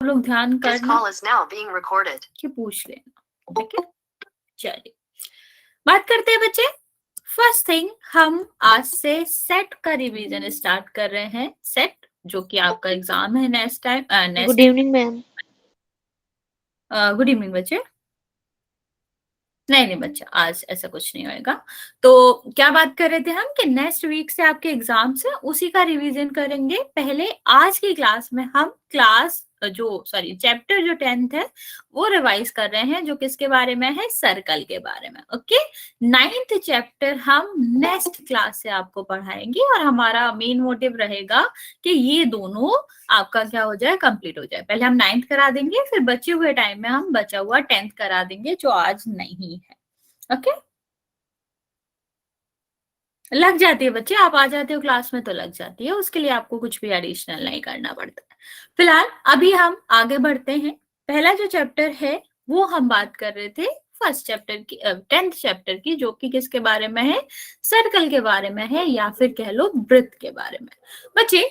लोग ध्यान करना कि पूछ लेना, ठीक है। चलिए बात करते हैं बच्चे। फर्स्ट थिंग, हम आज से सेट का रिवीजन स्टार्ट कर रहे हैं। सेट जो कि आपका एग्जाम है next time. Good evening ma'am. Good evening बच्चे। नहीं बच्चा, आज ऐसा कुछ नहीं होएगा। तो क्या बात कर रहे थे हम कि नेक्स्ट वीक से आपके एग्जाम्स है, उसी का रिवीजन करेंगे। पहले आज की क्लास में हम चैप्टर जो 10th है वो रिवाइज कर रहे हैं, जो किसके बारे में है, सर्कल के बारे में। ओके, 9th चैप्टर हम नेक्स्ट क्लास से आपको पढ़ाएंगे और हमारा मेन मोटिव रहेगा कि ये दोनों आपका क्या हो जाए, कंप्लीट हो जाए। पहले हम 9th करा देंगे, फिर बचे हुए टाइम में हम बचा हुआ 10th करा देंगे जो आज नहीं है। ओके, लग जाती है बच्चे, आप आ जाते हो क्लास में तो लग जाती है, उसके लिए आपको कुछ भी एडिशनल नहीं करना पड़ता है। फिलहाल अभी हम आगे बढ़ते हैं। पहला जो चैप्टर है वो हम बात कर रहे थे फर्स्ट चैप्टर की, 10th चैप्टर की, जो कि किसके बारे में है, सर्कल के बारे में है, या फिर कह लो वृत्त के बारे में। बच्चे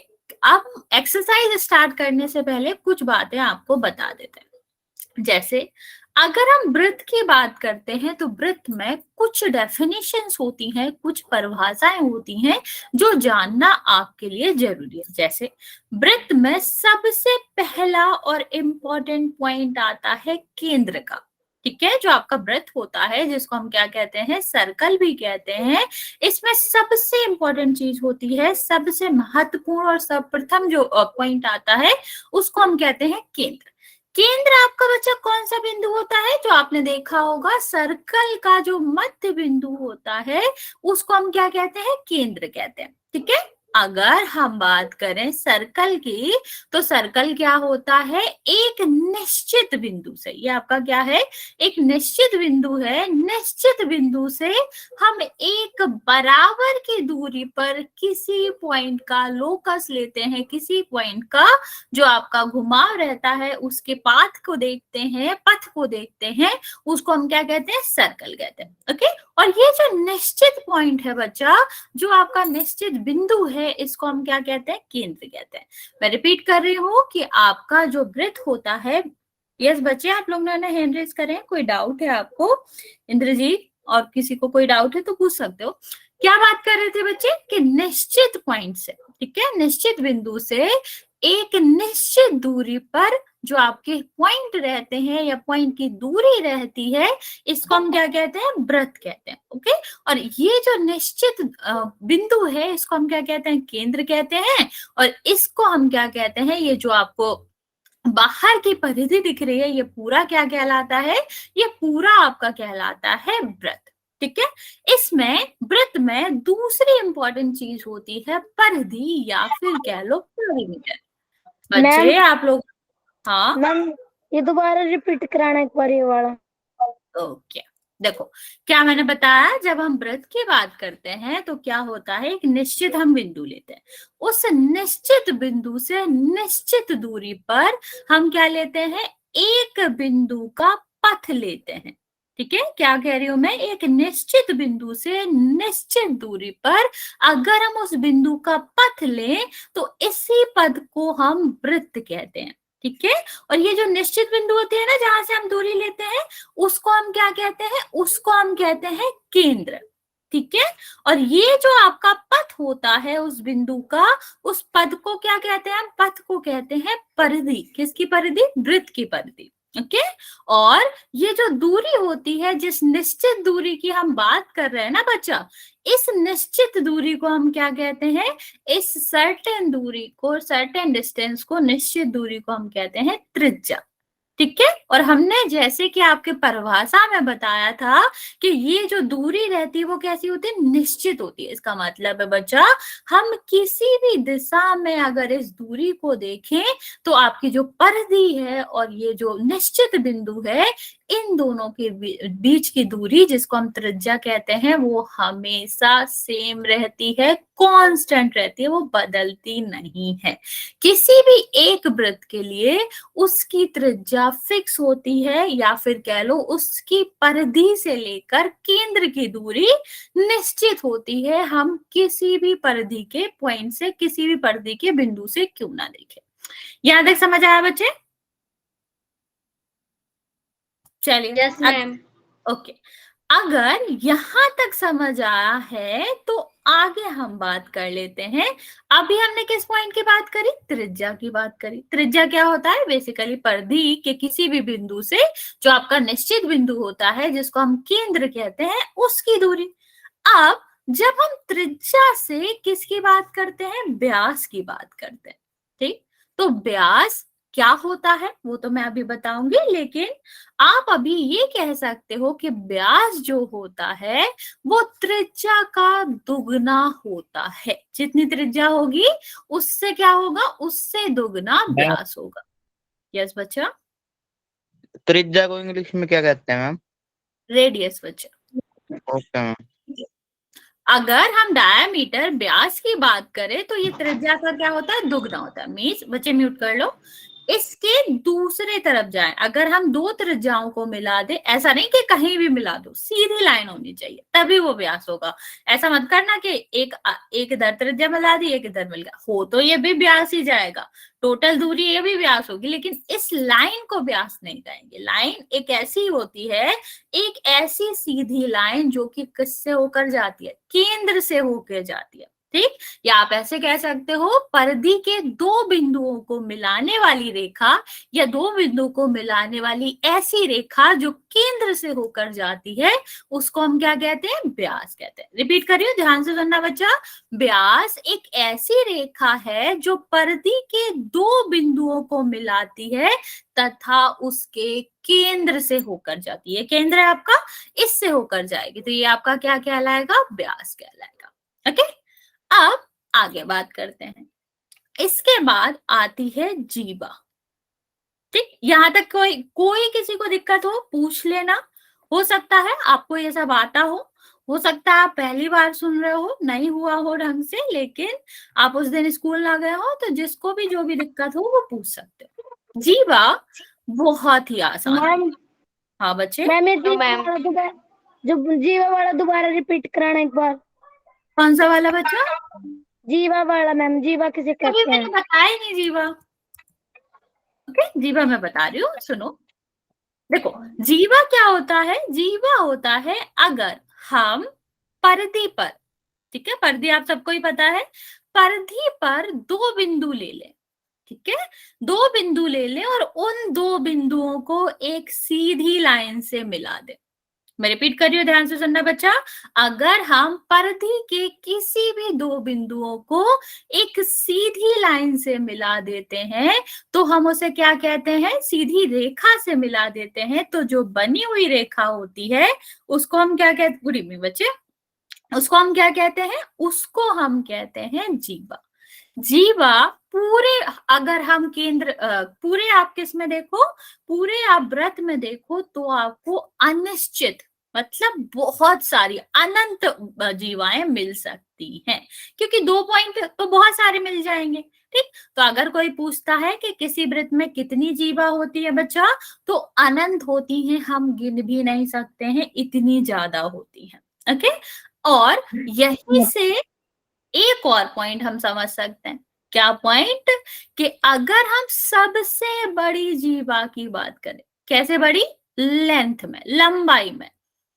आप एक्सरसाइज स्टार्ट करने से पहले कुछ बातें आपको बता देते हैं। जैसे अगर हम वृत्त की बात करते हैं तो वृत्त में कुछ डेफिनेशंस होती हैं, कुछ परिभाषाएं होती हैं जो जानना आपके लिए जरूरी है। जैसे वृत्त में सबसे पहला और इम्पोर्टेंट पॉइंट आता है केंद्र का, ठीक है। जो आपका वृत्त होता है, जिसको हम क्या कहते हैं, सर्कल भी कहते हैं, इसमें सबसे इम्पोर्टेंट चीज होती है, सबसे महत्वपूर्ण और सर्वप्रथम जो पॉइंट आता है उसको हम कहते हैं केंद्र। केंद्र आपका बच्चा कौन सा बिंदु होता है, जो आपने देखा होगा सर्कल का जो मध्य बिंदु होता है उसको हम क्या कहते हैं, केंद्र कहते हैं, ठीक है। अगर हम बात करें सर्कल की, तो सर्कल क्या होता है, एक निश्चित बिंदु से, ये आपका क्या है, एक निश्चित बिंदु है। निश्चित बिंदु से हम एक बराबर की दूरी पर किसी पॉइंट का लोकस लेते हैं, किसी पॉइंट का जो आपका घुमाव रहता है उसके पाथ को देखते हैं, पथ को देखते हैं, उसको हम क्या कहते हैं, सर्कल कहते हैं। ओके, और ये जो निश्चित पॉइंट है बच्चा, जो आपका निश्चित बिंदु है, इसको हम क्या कहते हैं, केंद्र कहते हैं। मैं रिपीट कर रही हूँ कि आपका जो वृत्त होता है, यस बच्चे आप लोग ने हैंड रेज करें, कोई डाउट है आपको, इंद्रजीत और किसी को कोई डाउट है तो पूछ सकते हो। क्या बात कर रहे थे बच्चे कि निश्चित पॉइंट से, ठीक है, निश्चित बिंदु से एक निश्चित दूरी पर जो आपके पॉइंट रहते हैं या पॉइंट की दूरी रहती है, इसको हम क्या कहते हैं, वृत्त कहते हैं। ओके, और ये जो निश्चित बिंदु है इसको हम क्या कहते हैं, केंद्र कहते हैं। और इसको हम क्या कहते हैं, ये जो आपको बाहर की परिधि दिख रही है, ये पूरा क्या कहलाता है, ये पूरा आपका कहलाता है वृत्त, ठीक है। इसमें वृत्त में दूसरी इंपॉर्टेंट चीज होती है परिधि, या फिर कह लो पेरीमीटर। बच्चे आप लोग, हाँ मैम ये दोबारा रिपीट कराना एक बार ये वाला। ओके, देखो क्या मैंने बताया, जब हम वृत्त की बात करते हैं तो क्या होता है, एक निश्चित हम बिंदु लेते हैं, उस निश्चित बिंदु से निश्चित दूरी पर हम क्या लेते हैं, एक बिंदु का पथ लेते हैं, ठीक है। क्या कह रही हूं मैं, एक निश्चित बिंदु से निश्चित दूरी पर अगर हम उस बिंदु का पथ लें तो इसी पथ को हम वृत्त कहते हैं, ठीक है। और ये जो निश्चित बिंदु होते हैं ना, जहां से हम दूरी लेते हैं, उसको हम क्या कहते हैं, उसको हम कहते हैं केंद्र, ठीक है। और ये जो आपका पथ होता है उस बिंदु का, उस पथ को क्या कहते हैं, हम पथ को कहते हैं परिधि। किसकी परिधि, वृत्त की परिधि, ओके। और ये जो दूरी होती है, जिस निश्चित दूरी की हम बात कर रहे हैं ना बच्चा, इस निश्चित दूरी को हम क्या कहते हैं, इस सर्टेन दूरी को, सर्टेन डिस्टेंस को, निश्चित दूरी को हम कहते हैं त्रिज्या, ठीक है। और हमने जैसे कि आपके परिभाषा में बताया था कि ये जो दूरी रहती है वो कैसी होती है, निश्चित होती है। इसका मतलब है बच्चा, हम किसी भी दिशा में अगर इस दूरी को देखें तो आपकी जो परिधि है और ये जो निश्चित बिंदु है, इन दोनों के बीच की दूरी, जिसको हम त्रिज्या कहते हैं, वो हमेशा सेम रहती है, कांस्टेंट रहती है, वो बदलती नहीं है। किसी भी एक वृत्त के लिए उसकी त्रिज्या फिक्स होती है, या फिर कह लो उसकी परिधि से लेकर केंद्र की दूरी निश्चित होती है, हम किसी भी परिधि के पॉइंट से, किसी भी परिधि के बिंदु से क्यों ना देखें। यहां तक समझ आया बच्चे, चलिए। Yes ma'am. ओके, अगर यहां तक समझ आया है तो आगे हम बात कर लेते हैं। अभी हमने किस पॉइंट की बात करी? त्रिज्या की बात करी। त्रिज्या क्या होता है? बेसिकली परिधि के किसी भी बिंदु से जो आपका निश्चित बिंदु होता है, जिसको हम केंद्र कहते हैं, उसकी दूरी। अब जब हम त्रिज्या से किसकी बात करते हैं? व्यास की बात करते हैं। ठीक, तो व्यास क्या होता है वो तो मैं अभी बताऊंगी, लेकिन आप अभी ये कह सकते हो कि व्यास जो होता है वो त्रिज्या का दुगना होता है। जितनी त्रिज्या होगी उससे क्या होगा? उससे दुगना मैम, व्यास होगा। यस बच्चा। त्रिज्या को इंग्लिश में क्या कहते हैं मैम? रेडियस बच्चा। Okay ma'am. अगर हम डायामीटर व्यास की बात करें तो ये त्रिज्या का क्या होता है? दुगना होता है। मीन्स, बच्चे म्यूट कर लो। इसके दूसरे तरफ जाएं, अगर हम दो त्रिज्याओं को मिला दे, ऐसा नहीं कि कहीं भी मिला दो, सीधी लाइन होनी चाहिए तभी वो व्यास होगा। ऐसा मत करना कि एक इधर त्रिज्या मिला दी, एक इधर मिल गया, हो तो ये भी व्यास ही जाएगा, टोटल दूरी ये भी व्यास होगी, लेकिन इस लाइन को व्यास नहीं कहेंगे। लाइन एक ऐसी होती है, एक ऐसी सीधी लाइन जो कि किससे होकर जाती है? केंद्र से होकर जाती है। ठीक, या आप ऐसे कह सकते हो, परिधि के दो बिंदुओं को मिलाने वाली रेखा या दो बिंदु को मिलाने वाली ऐसी रेखा जो केंद्र से होकर जाती है, उसको हम क्या कहते हैं? व्यास कहते हैं। रिपीट करिए, ध्यान से सुनना बच्चा। व्यास एक ऐसी रेखा है जो परिधि के दो बिंदुओं को मिलाती है तथा उसके केंद्र से होकर जाती है। केंद्र है आपका, इससे होकर जाएगी, तो ये आपका क्या कहलाएगा? व्यास कहलाएगा। ओके, अब आगे बात करते हैं। इसके बाद आती है जीवा। ठीक, यहां तक कोई कोई किसी को दिक्कत हो पूछ लेना। हो सकता है आपको ये सब आता हो सकता है आप पहली बार सुन रहे हो, नहीं हुआ हो ढंग से, लेकिन आप उस दिन स्कूल ना गए हो, तो जिसको भी जो भी दिक्कत हो वो पूछ सकते हो। जीवा बहुत ही आसान है। मैम, हाँ बच्चे। मैम ये जीवा वाला दोबारा, जो जीवा वाला दोबारा रिपीट कराना एक बार। कौन सा वाला बच्चा? जीवा वाला मैम, जीवा किसे अभी कहते मैंने हैं? बताया ही नहीं जीवा। ओके, जीवा मैं बता रही हूँ, सुनो। देखो, जीवा क्या होता है? जीवा होता है अगर हम परिधि पर, ठीक है, परिधि आप सबको ही पता है, परिधि पर दो बिंदु ले लें, ठीक है, दो बिंदु ले लें और उन दो बिंदुओं को एक सीधी लाइन से मिला दें। मैं रिपीट कर रही हूँ, ध्यान से सुनना बच्चा। अगर हम परिधि के किसी भी दो बिंदुओं को एक सीधी लाइन से मिला देते हैं तो हम उसे क्या कहते हैं? सीधी रेखा से मिला देते हैं, तो जो बनी हुई रेखा होती है उसको हम क्या कहते हैं? गुड इवनिंग बच्चे। उसको हम क्या कहते हैं? उसको हम कहते हैं जीवा। जीवा पूरे, अगर हम केंद्र पूरे आप किस में देखो, पूरे आप व्रत में देखो, तो आपको अनिश्चित मतलब बहुत सारी अनंत जीवाएं मिल सकती हैं, क्योंकि दो पॉइंट तो बहुत सारे मिल जाएंगे। ठीक, तो अगर कोई पूछता है कि किसी वृत्त में कितनी जीवा होती है बच्चा, तो अनंत होती हैं, हम गिन भी नहीं सकते हैं, इतनी ज्यादा होती हैं। ओके, और यही से एक और पॉइंट हम समझ सकते हैं। क्या पॉइंट? कि अगर हम सबसे बड़ी जीवा की बात करें, कैसे बड़ी? लेंथ में, लंबाई में,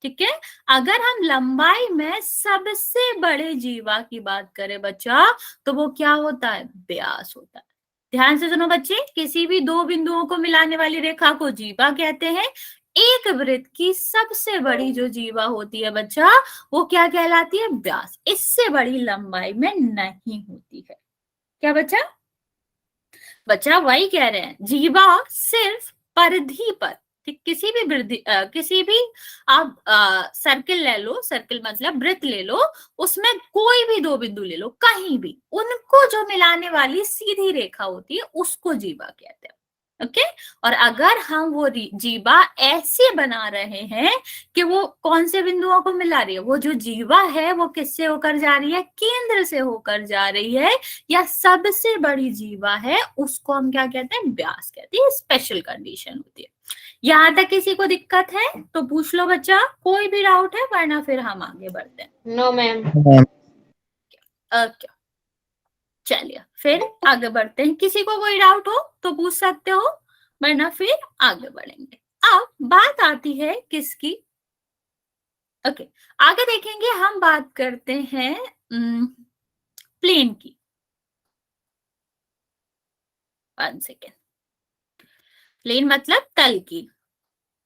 ठीक है, अगर हम लंबाई में सबसे बड़े जीवा की बात करें बच्चा, तो वो क्या होता है? व्यास होता है। ध्यान से सुनो बच्चे, किसी भी दो बिंदुओं को मिलाने वाली रेखा को जीवा कहते हैं। एक वृत्त की सबसे बड़ी जो जीवा होती है बच्चा, वो क्या कहलाती है? व्यास। इससे बड़ी लंबाई में नहीं होती है। क्या बच्चा? बच्चा वही कह रहे हैं, जीवा सिर्फ परिधि पर, ठीक, किसी भी वृद्धि किसी भी आप सर्किल ले लो, सर्किल मतलब वृत्त ले लो, उसमें कोई भी दो बिंदु ले लो, कहीं भी, उनको जो मिलाने वाली सीधी रेखा होती है उसको जीवा कहते हैं। ओके, और अगर हम वो जीवा ऐसे बना रहे हैं कि वो कौन से बिंदुओं को मिला रही है, वो जो जीवा है वो किससे होकर जा रही है? केंद्र से होकर जा रही है, या सबसे बड़ी जीवा है, उसको हम क्या कहते हैं? व्यास कहते हैं। स्पेशल कंडीशन होती है। यहाँ तक किसी को दिक्कत है तो पूछ लो बच्चा, कोई भी डाउट है, वरना फिर हम आगे बढ़ते हैं। No ma'am. ओके, चलिए फिर आगे बढ़ते हैं। किसी को कोई डाउट हो तो पूछ सकते हो, वरना फिर आगे बढ़ेंगे। अब बात आती है किसकी, ओके आगे देखेंगे हम, बात करते हैं प्लेन की। 1 सेकेंड, प्लेन मतलब तल की,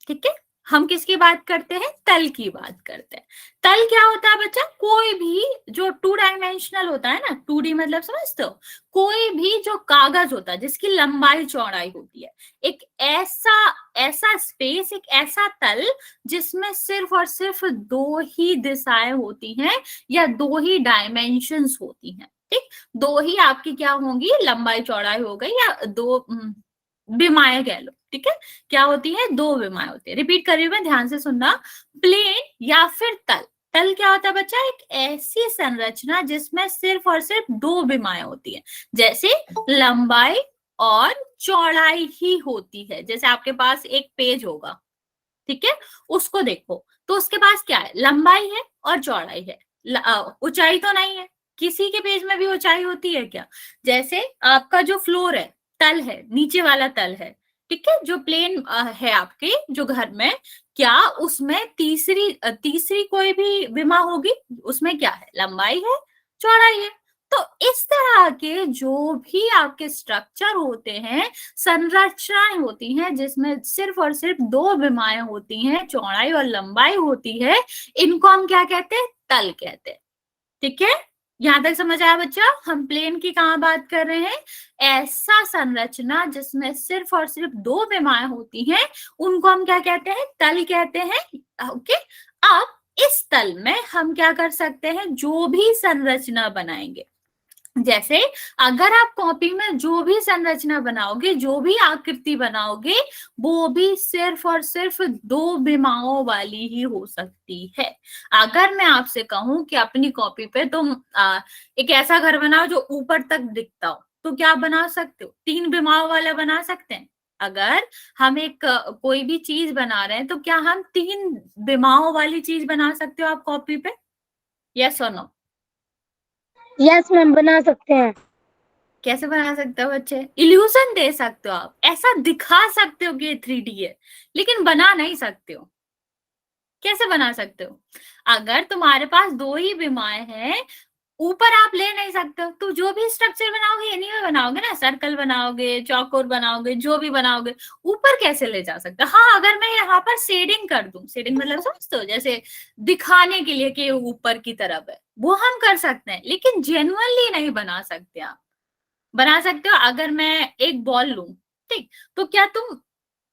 ठीक है। हम किसकी बात करते हैं, तल की बात करते हैं। तल क्या होता है बच्चा, कोई भी जो 2 डायमेंशनल होता है ना, 2D मतलब समझते हो, कोई भी जो कागज होता है जिसकी लंबाई चौड़ाई होती है, एक ऐसा ऐसा स्पेस, एक ऐसा तल जिसमें सिर्फ और सिर्फ 2 ही दिशाएं होती हैं या 2 ही डायमेंशंस होती हैं, ठीक। 2 ही आपकी क्या होंगी, लंबाई चौड़ाई हो गई, या 2 विमाएं कह लो, ठीक है। क्या होती है, 2 विमाएं होती है। रिपीट कर रही हूं मैं, ध्यान से सुनना। प्लेन या फिर तल, तल क्या होता है बच्चा, एक ऐसी संरचना जिसमें सिर्फ और सिर्फ 2 विमाएं होती है, जैसे लंबाई और चौड़ाई ही होती है। जैसे आपके पास एक पेज होगा, ठीक है, उसको देखो तो उसके पास क्या है, लंबाई है और चौड़ाई है, ऊंचाई तो नहीं है। किसी के पेज में भी ऊंचाई होती है क्या, जैसे आपका जो फ्लोर है, तल है, नीचे वाला तल है, ठीक है, जो प्लेन है आपके जो घर में, क्या उसमें तीसरी कोई भी विमा होगी, उसमें क्या है, लंबाई है, चौड़ाई है। तो इस तरह के जो भी आपके स्ट्रक्चर होते हैं, संरचनाएं होती हैं जिसमें सिर्फ और सिर्फ 2 विमाएं होती हैं, चौड़ाई और लंबाई होती है, इनको हम क्या कहते हैं, तल कहते हैं, ठीक है। यहां तक समझ आया बच्चा, हम प्लेन की कहाँ बात कर रहे हैं, ऐसा संरचना जिसमें सिर्फ और सिर्फ 2 विमाएं होती हैं, उनको हम क्या कहते हैं, तल कहते हैं, ओके। अब इस तल में हम क्या कर सकते हैं, जो भी संरचना बनाएंगे, जैसे अगर आप कॉपी में जो भी संरचना बनाओगे, जो भी आकृति बनाओगे, वो भी सिर्फ और सिर्फ 2 विमाओं वाली ही हो सकती है। अगर मैं आपसे कहूं कि अपनी कॉपी पे तुम एक ऐसा घर बनाओ जो ऊपर तक दिखता हो, तो क्या आप बना सकते हो, 3 विमाओं वाला बना सकते हैं। अगर हम एक कोई भी चीज बना रहे हैं, तो क्या हम 3 विमाओं वाली चीज बना सकते हो आप कॉपी पे, यस और नो। यस मैम, बना सकते हैं। कैसे बना सकते हो बच्चे, इल्यूजन दे सकते हो आप, ऐसा दिखा सकते हो कि 3D है, लेकिन बना नहीं सकते हो। कैसे बना सकते हो, अगर तुम्हारे पास 2 ही विमाएं हैं, ऊपर आप ले नहीं सकते हो, तो जो भी स्ट्रक्चर बनाओगे इन्हीं में बनाओगे ना, सर्कल बनाओगे, चौकोर बनाओगे, जो भी बनाओगे, ऊपर कैसे ले जा सकते हो। हाँ, अगर मैं यहाँ पर शेडिंग कर दूं, शेडिंग मतलब समझते हो, जैसे दिखाने के लिए कि ऊपर की तरफ है, वो हम कर सकते हैं, लेकिन जेन्युइनली नहीं बना सकते आप। बना सकते हो, अगर मैं एक बॉल लूं, ठीक, तो क्या तुम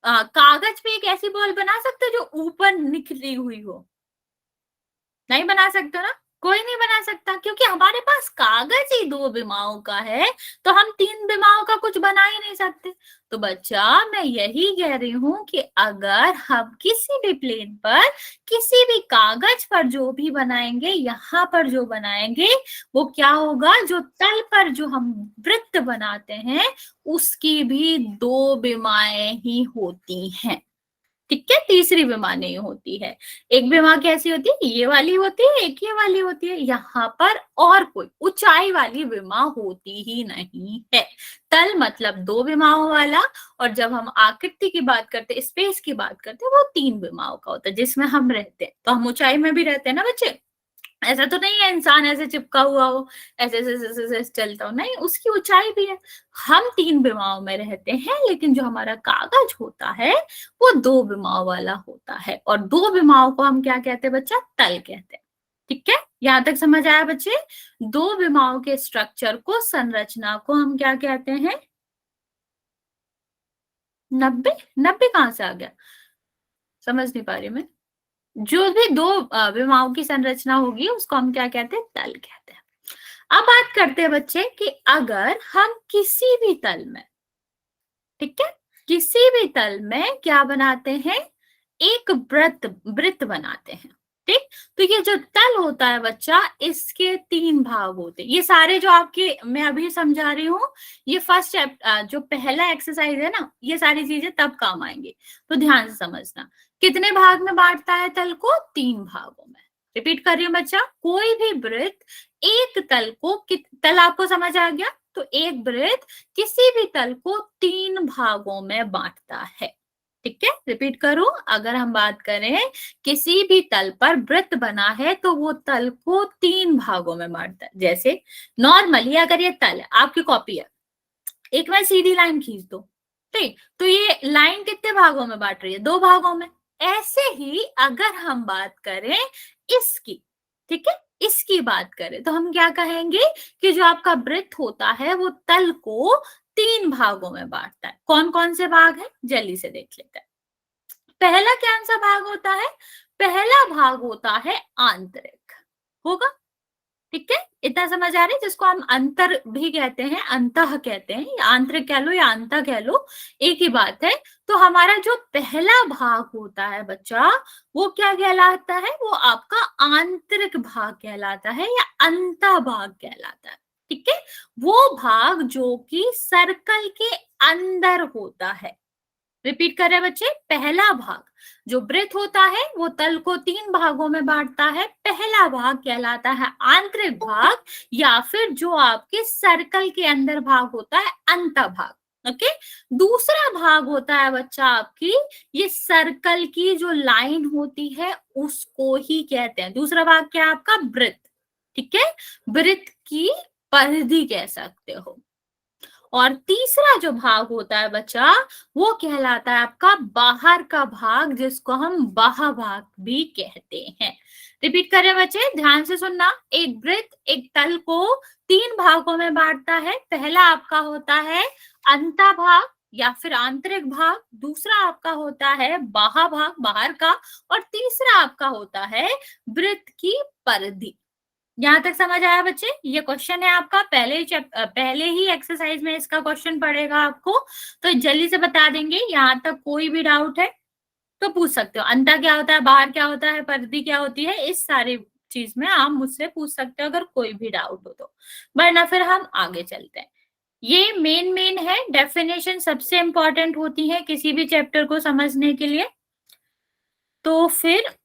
कागज पे एक ऐसी बॉल बना सकते हो जो ऊपर निकली हुई हो, नहीं बना सकते ना, कोई नहीं बना सकता, क्योंकि हमारे पास कागज ही 2 विमाओं का है, तो हम 3 विमाओं का कुछ बना ही नहीं सकते। तो बच्चा मैं यही कह रही हूं कि अगर हम किसी भी प्लेन पर, किसी भी कागज पर जो भी बनाएंगे, यहाँ पर जो बनाएंगे, वो क्या होगा, जो तल पर जो हम वृत्त बनाते हैं, उसकी भी 2 विमाएं ही होती हैं, ठीक है, तीसरी विमा नहीं होती है। एक विमा कैसी होती है, ये वाली होती है, एक ये वाली होती है, यहाँ पर और कोई ऊंचाई वाली विमा होती ही नहीं है। तल मतलब 2 विमाओं वाला, और जब हम आकृति की बात करते, स्पेस की बात करते, वो 3 विमाओं का होता है जिसमें हम रहते हैं। तो हम ऊंचाई में भी रहते हैं ना बच्चे, ऐसा तो नहीं है इंसान ऐसे चिपका हुआ हो, ऐसे ऐसे ऐसे ऐसे चलता हो, नहीं, उसकी ऊंचाई भी है। हम 3 विमाओं में रहते हैं, लेकिन जो हमारा कागज होता है वो 2 विमाओं वाला होता है, और 2 विमाओं को हम क्या कहते हैं बच्चा, तल कहते हैं, ठीक है। यहां तक समझ आया बच्चे, 2 विमाओं के स्ट्रक्चर को, संरचना को हम क्या कहते हैं, 90 कहां से आ गया, समझ नहीं पा रही मैं। जो भी 2 विमाओं की संरचना होगी उसको हम क्या कहते हैं, तल कहते हैं। अब बात करते हैं बच्चे कि अगर हम किसी भी तल में, ठीक है, किसी भी तल में क्या बनाते हैं, एक वृत्त बनाते हैं, ठीक। तो ये जो तल होता है बच्चा, इसके 3 भाग होते हैं। ये सारे जो आपके मैं अभी समझा रही हूँ, ये फर्स्ट चैप्टर जो पहला एक्सरसाइज है ना, ये सारी चीजें तब काम आएंगी, तो ध्यान से समझना। कितने भाग में बांटता है तल को, 3 भागों में। रिपीट कर रही हूँ बच्चा, कोई भी वृत्त एक तल को, तल आपको समझ आ गया, तो एक वृत्त किसी भी तल को 3 भागों में बांटता है, ठीक है, रिपीट करूं, अगर हम बात करें किसी भी तल पर वृत्त बना है तो वो तल को 3 भागों में बांटता है। जैसे नॉर्मली अगर ये तल है, आपकी कॉपी है, एक मैं सीधी लाइन खींच दो, ठीक, तो ये लाइन कितने भागों में बांट रही है? 2 भागों में। ऐसे ही अगर हम बात करें इसकी, ठीक है, इसकी बात करें तो हम क्या कहेंगे कि जो आपका वृत्त होता है वो तल को 3 भागों में बांटता है। कौन कौन से भाग हैं, जल्दी से देख लेते हैं। पहला कौन सा भाग होता है? पहला भाग होता है आंतरिक, होगा, ठीक है, इतना समझ आ रही है, जिसको हम अंतर भी कहते हैं, अंतः कहते हैं, या आंतरिक कह लो या अंतः कह लो, एक ही बात है। तो हमारा जो पहला भाग होता है बच्चा, वो क्या कहलाता है? वो आपका आंतरिक भाग कहलाता है या अंतः भाग कहलाता है, ठीक है, वो भाग जो कि सर्कल के अंदर होता है। रिपीट कर रहे हैं बच्चे, पहला भाग जो वृत्त होता है वो तल को 3 भागों में बांटता है। पहला भाग कहलाता है आंतरिक भाग, या फिर जो आपके सर्कल के अंदर भाग होता है अंतः भाग। ओके, दूसरा भाग होता है बच्चा आपकी, ये सर्कल की जो लाइन होती है उसको ही कहते हैं। दूसरा भाग क्या है आपका? वृत्त, ठीक है, वृत्त की परिधि कह सकते हो। और तीसरा जो भाग होता है बच्चा, वो कहलाता है आपका बाहर का भाग, जिसको हम बाह्य भाग भी कहते हैं। रिपीट करें बच्चे, ध्यान से सुनना। एक वृत्त एक तल को 3 भागों में बांटता है। पहला आपका होता है अंतः भाग या फिर आंतरिक भाग, दूसरा आपका होता है बाह्य भाग, बाहर का, और तीसरा आपका होता है वृत्त की परिधि। यहां तक समझ आया बच्चे? ये क्वेश्चन है आपका, पहले ही एक्सरसाइज में इसका क्वेश्चन पड़ेगा आपको, तो जल्दी से बता देंगे। यहाँ तक कोई भी डाउट है तो पूछ सकते हो। अंतर क्या होता है, बाहर क्या होता है, परिधि क्या होती है, इस सारी चीज में आप मुझसे पूछ सकते हो अगर कोई भी डाउट हो तो, वरना फिर हम आगे चलते हैं। ये मेन है, डेफिनेशन सबसे इंपॉर्टेंट होती है किसी भी चैप्टर को समझने के लिए, तो फिर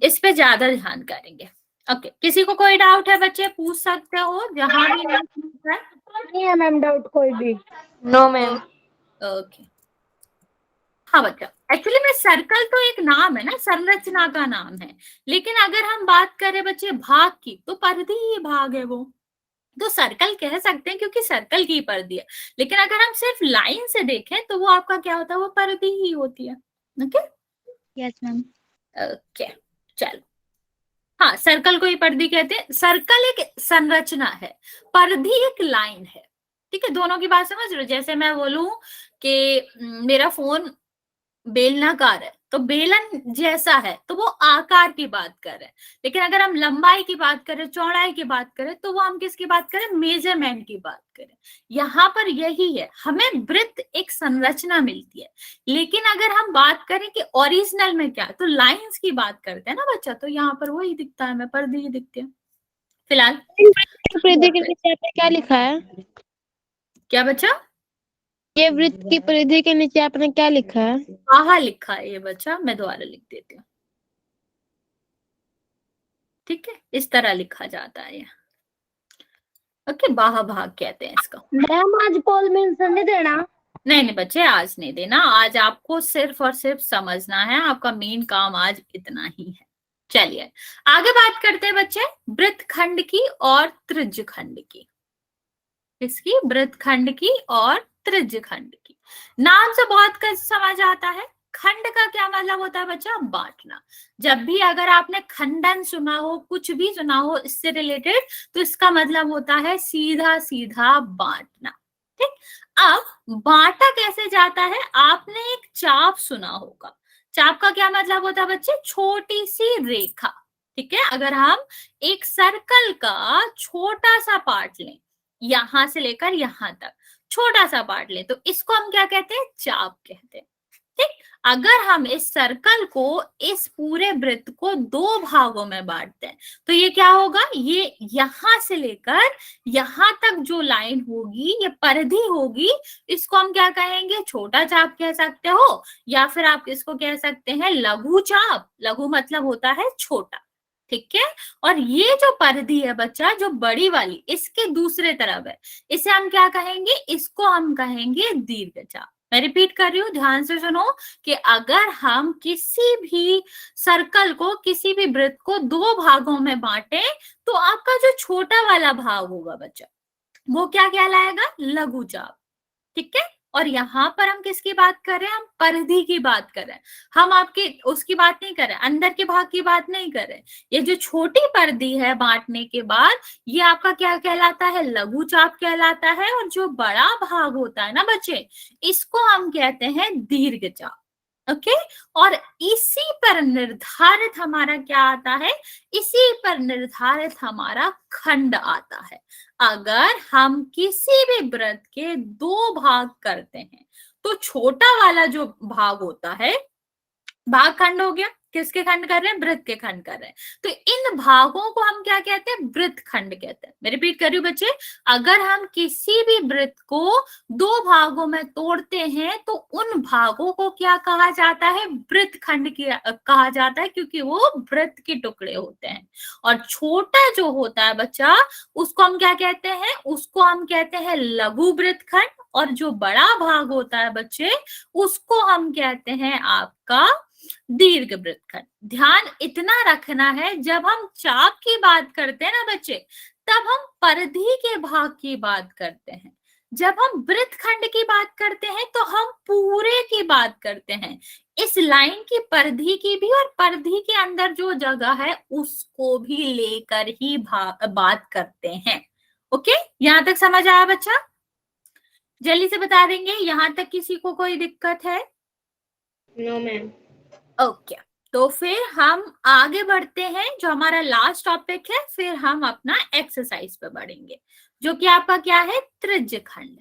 इस पे ज्यादा ध्यान करेंगे। ओके, किसी को कोई डाउट है बच्चे, पूछ सकते हो जहां भी नहीं है मैम डाउट कोई भी। No ma'am. ओके, हाँ बच्चा, एक्चुअली में सर्कल तो एक नाम है ना, संरचना का नाम है, लेकिन अगर हम बात करें बच्चे भाग की, तो परिधि ही भाग है वो, तो सर्कल कह सकते हैं क्योंकि सर्कल की परिधि है। लेकिन अगर हम सिर्फ लाइन से देखें तो वो आपका क्या होता है, वो परिधि ही होती है। Okay, yes ma'am. ओके, चलो, हाँ, सर्कल को ही परिधि कहते हैं। सर्कल एक संरचना है, परिधि एक लाइन है, ठीक है, दोनों की बात समझ रहे हो। जैसे मैं बोलूं कि मेरा फोन बेलनाकार है, तो बेलन जैसा है, तो वो आकार की बात कर रहे हैं। लेकिन अगर हम लंबाई की बात करें, चौड़ाई की बात करें, तो वो हम किसकी बात करें? मेजरमेंट की बात करें। यहाँ पर यही है, हमें वृत्त एक संरचना मिलती है, लेकिन अगर हम बात करें कि ओरिजिनल में क्या, तो लाइंस की बात करते हैं ना बच्चा, तो यहाँ पर वही दिखता है, हमें परिधि ही दिखती है फिलहाल। परिधि के नीचे आपने क्या लिखा है? क्या बच्चा? ये वृत्त की परिधि के नीचे आपने क्या लिखा है? कहाँ लिखा है ये बच्चा? मैं दोबारा लिख देती हूँ, ठीक है, इस तरह लिखा जाता है। ओके, बाह्य भाग कहते हैं इसको। मैम आज पोल मेंशन नहीं देना? नहीं बच्चे, आज नहीं देना, आज आपको सिर्फ और सिर्फ समझना है, आपका मेन काम आज इतना ही है। चलिए आगे बात करते हैं बच्चे वृत्तखंड की और त्रिज्यखंड की। इसकी वृत्तखंड की और त्रिज्यखंड की। नाम से बहुत कुछ समझ आता है। खंड का क्या मतलब होता है बच्चा? बांटना। जब भी अगर आपने खंडन सुना हो, कुछ भी सुना हो इससे रिलेटेड, तो इसका मतलब होता है सीधा सीधा बांटना, ठीक। अब बांटा कैसे जाता है? आपने एक चाप सुना होगा। चाप का क्या मतलब होता है बच्चे? छोटी सी रेखा, ठीक है। अगर हम एक सर्कल का छोटा सा पार्ट लें, यहां से लेकर यहां तक छोटा सा पार्ट लें, तो इसको हम क्या कहते हैं? चाप कहते हैं, ठीक। अगर हम इस सर्कल को, इस पूरे वृत्त को 2 भागों में बांटते हैं, तो ये क्या होगा? ये यहां से लेकर यहां तक जो लाइन होगी, ये परिधि होगी, इसको हम क्या कहेंगे? छोटा चाप कह सकते हो, या फिर आप इसको कह सकते हैं लघु चाप। लघु मतलब होता है छोटा, ठीक है। और ये जो परिधि है बच्चा, जो बड़ी वाली, इसके दूसरे तरफ है, इसे हम क्या कहेंगे? इसको हम कहेंगे दीर्घचाप, मैं रिपीट कर रही हूँ, ध्यान से सुनो कि अगर हम किसी भी सर्कल को, किसी भी वृत्त को दो भागों में बांटे तो आपका जो छोटा वाला भाग होगा बच्चा वो क्या कहलाएगा? लघु चाप। ठीक है, और यहाँ पर हम किसकी बात कर रहे हैं? हम परिधि की बात कर रहे हैं, हम आपके उसकी बात नहीं कर रहे, अंदर के भाग की बात नहीं कर रहे। ये जो छोटी परिधि है बांटने के बाद, ये आपका क्या कहलाता है? लघु चाप कहलाता है। और जो बड़ा भाग होता है ना बच्चे, इसको हम कहते हैं दीर्घ चाप। ओके, और इसी पर निर्धारित हमारा क्या आता है? इसी पर निर्धारित हमारा खंड आता है। अगर हम किसी भी वृत्त के दो भाग करते हैं तो छोटा वाला जो भाग होता है, भाग खंड हो गया, किसके खंड कर रहे हैं? वृत्त के खंड कर रहे हैं। तो इन भागों को हम क्या कहते हैं? वृत्त खंड कहते हैं। मैं रिपीट कर रही हूँ बच्चे, अगर हम किसी भी वृत्त को दो भागों में तोड़ते हैं तो उन भागों को क्या कहा जाता है? वृत्त खंड कहा जाता है, क्योंकि वो वृत्त के टुकड़े होते हैं। और छोटा जो होता है बच्चा, उसको हम क्या कहते हैं? उसको हम कहते हैं लघु वृत्त खंड। और जो बड़ा भाग होता है बच्चे, उसको हम कहते हैं आपका दीर्घ वृत्तखंड। ध्यान इतना रखना है, जब हम चाप की बात करते हैं ना बच्चे, तब हम परिधि के भाग की बात करते हैं। जब हम वृत्तखंड की बात करते हैं तो हम पूरे की बात करते हैं, इस लाइन की परिधि की भी, और परिधि के अंदर जो जगह है उसको भी लेकर ही बात करते हैं। ओके, यहां तक समझ आया बच्चा? जल्दी से बता देंगे, यहां तक किसी को कोई दिक्कत है? No ma'am. ओके, तो फिर हम आगे बढ़ते हैं, जो हमारा लास्ट टॉपिक है, फिर हम अपना एक्सरसाइज पे बढ़ेंगे, जो कि आपका क्या है? त्रिज्य खंड।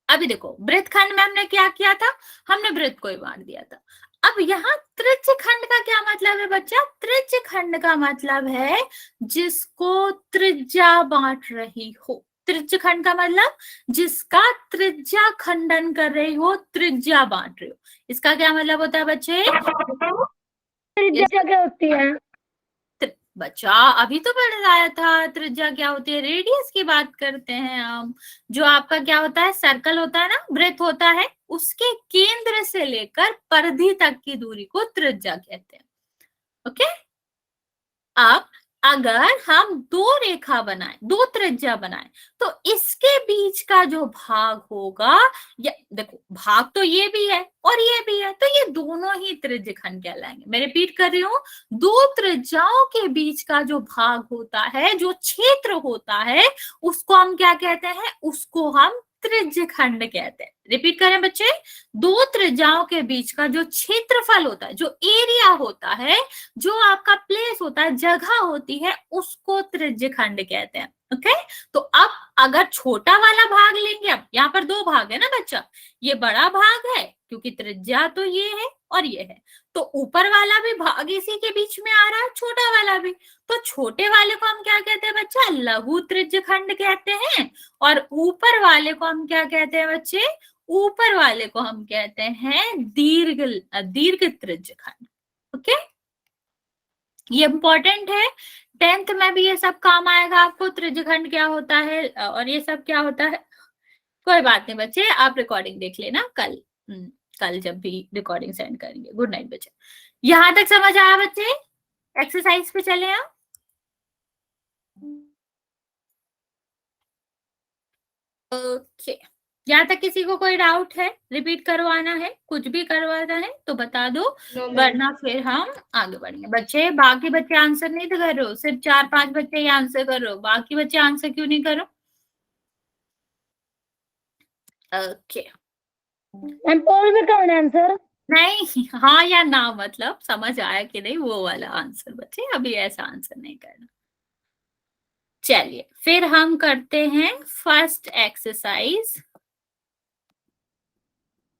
अभी देखो, वृत्तखंड में हमने क्या किया था? हमने वृत्त को ही बांट दिया था। अब यहाँ त्रिज्य खंड का क्या मतलब है बच्चा? त्रिज्य खंड का मतलब है जिसको त्रिज्या बांट रही हो। त्रिज्य खंड का मतलब जिसका त्रिज्या खंडन कर रही हो, त्रिज्या बांट रही हो। इसका क्या मतलब होता है बच्चे? त्रिज्या क्या होती है? बच्चा अभी तो पढ़ाया था, त्रिज्या क्या होती है, रेडियस की बात करते हैं हम। जो आपका क्या होता है? सर्कल होता है ना, वृत्त होता है, उसके केंद्र से लेकर परिधि तक की दूरी को त्रिज्या कहते हैं। ओके, अब अगर हम दो रेखा बनाएं, दो त्रिज्या बनाएं, तो इसके बीच का जो भाग होगा, या देखो भाग तो ये भी है और ये भी है, तो ये दोनों ही त्रिज्य खंड कहलाएंगे। मैं रिपीट कर रही हूँ, दो त्रिज्याओं के बीच का जो भाग होता है, जो क्षेत्र होता है, उसको हम क्या कहते हैं? उसको हम त्रिज्य खंड कहते हैं। रिपीट करें बच्चे, दो त्रिज्याओं के बीच का जो क्षेत्रफल होता है, जो एरिया होता है, जो आपका प्लेस होता है, जगह होती है, उसको त्रिज्य खंड कहते हैं। ओके, तो अब अगर छोटा वाला भाग लेंगे, अब यहाँ पर दो भाग है ना बच्चा, ये बड़ा भाग है क्योंकि त्रिज्या तो ये है और ये है, तो ऊपर वाला भी भाग इसी के बीच में आ रहा है, छोटा वाला भी। तो छोटे वाले को हम क्या कहते हैं बच्चा? लघु त्रिज्य खंड कहते हैं। और ऊपर वाले को हम क्या कहते हैं बच्चे? ऊपर वाले को हम कहते हैं दीर्घ त्रिज्य खंड। ओके, ये इंपॉर्टेंट है, 10th में भी ये सब काम आएगा आपको, त्रिज्य खंड क्या होता है और ये सब क्या होता है। कोई बात नहीं बच्चे, आप रिकॉर्डिंग देख लेना कल, कल जब भी रिकॉर्डिंग सेंड करेंगे। गुड नाइट बच्चे, यहां तक समझ आया बच्चे? एक्सरसाइज पे चले आप। ओके, यहाँ तक किसी को कोई डाउट है? रिपीट करवाना है, कुछ भी करवाना है तो बता दो, वरना फिर हम आगे बढ़ेंगे। बच्चे बाकी बच्चे आंसर नहीं कर रहे हो, सिर्फ 4-5 बच्चे ही आंसर कर रहे हो, बाकी बच्चे आंसर क्यों नहीं करो? ओके, मैम पोल में कौन है आंसर? नहीं, हाँ या ना, मतलब समझ आया कि नहीं वो वाला आंसर बच्चे, अभी ऐसा आंसर नहीं करना। चलिए फिर हम करते हैं फर्स्ट एक्सरसाइज,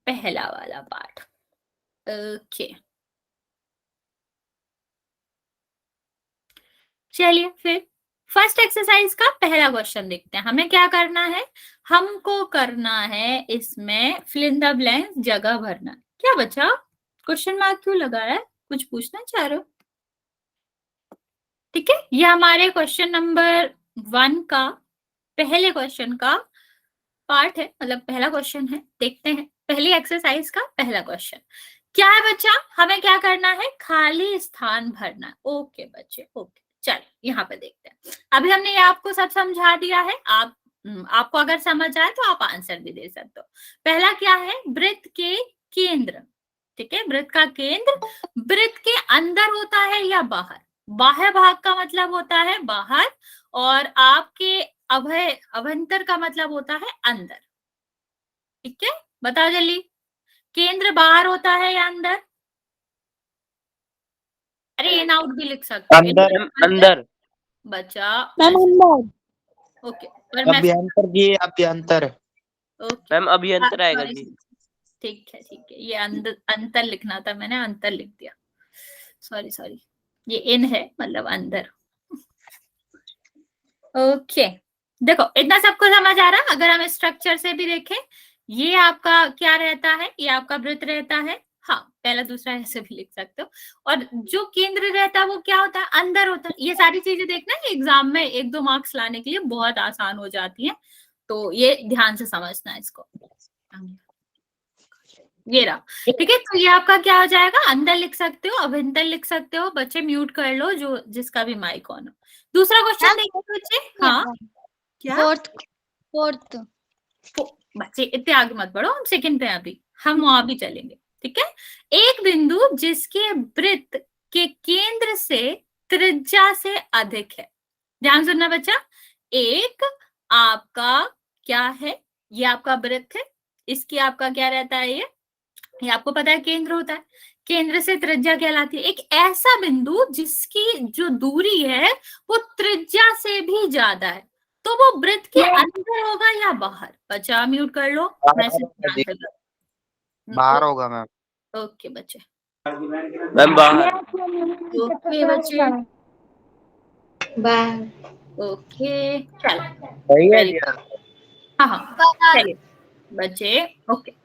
पहला वाला पार्ट। ओके, चलिए फिर फर्स्ट एक्सरसाइज का पहला क्वेश्चन देखते हैं। हमें क्या करना है? हमको करना है इसमें फिल इन द ब्लैंक, जगह भरना। क्या बच्चा क्वेश्चन मार्क क्यों लगाया है? कुछ पूछना चाह रहे हो? ठीक है, ये हमारे क्वेश्चन नंबर 1 का, पहले क्वेश्चन का पार्ट है, मतलब पहला क्वेश्चन है, देखते हैं पहली एक्सरसाइज का पहला क्वेश्चन क्या है बच्चा। हमें क्या करना है, खाली स्थान भरना है। ओके बच्चे, ओके चलिए यहाँ पे देखते हैं। अभी हमने ये आपको सब समझा दिया है, आपको अगर समझ आए तो आप आंसर भी दे सकते हो। पहला क्या है, वृत्त के केंद्र, ठीक है, वृत्त का केंद्र वृत्त के अंदर होता है या बाहर। बाह्य भाग का मतलब होता है बाहर, और आपके अभ्यंतर का मतलब होता है अंदर। ठीक है, बताओ जल्दी, केंद्र बाहर होता है या अंदर? अरे इन आउट भी लिख सकते हो। अंदर अंदर बच्चा मैम अंदर। ओके, पर मैं अभ्यंतर जी, अभ्यंतर। ओके मैम अभियंतर आएगा जी। ठीक है ठीक है, ये अंतर लिखना था, मैंने अंतर लिख दिया, सॉरी सॉरी, ये इन है मतलब अंदर। ओके देखो इतना सबको समझ आ रहा। अगर हम स्ट्रक्चर से भी देखें, ये आपका क्या रहता है, ये आपका वृत्त रहता है, हाँ पहला दूसरा ऐसे भी लिख सकते हो। और जो केंद्र रहता है वो क्या होता है, अंदर होता है। ये सारी चीजें देखना एग्जाम में 1-2 मार्क्स लाने के लिए बहुत आसान हो जाती है, तो ये ध्यान से समझना है इसको। ये रहा, ठीक है, तो ये आपका क्या हो जाएगा, अंदर लिख सकते हो, अभ्यंतर लिख सकते हो। बच्चे म्यूट कर लो जो जिसका भी माइक ऑन हो। दूसरा क्वेश्चन देखो बच्चे, हाँ क्या, फोर्थ बच्चे इतने आगे मत बढ़ो, हम सेकंड पे हैं अभी, हम वहां भी चलेंगे। ठीक है, एक बिंदु जिसके वृत्त के केंद्र से त्रिज्या से अधिक है। ध्यान सुनना बच्चा, एक आपका क्या है, ये आपका वृत्त है, इसकी आपका क्या रहता है, ये आपको पता है केंद्र होता है, केंद्र से त्रिज्या कहलाती है। एक ऐसा बिंदु जिसकी जो दूरी है वो त्रिज्या से भी ज्यादा है, तो वो वृत्त के अंदर होगा या बाहर। बच्चा म्यूट कर लो, मैसेज ध्यान से करो। बाहर होगा मैम। ओके बच्चे, मैम बाहर। ओके बच्चे, ओके चलो, सही है वेरी जी। हाँ हाँ चलिए बच्चे, ओके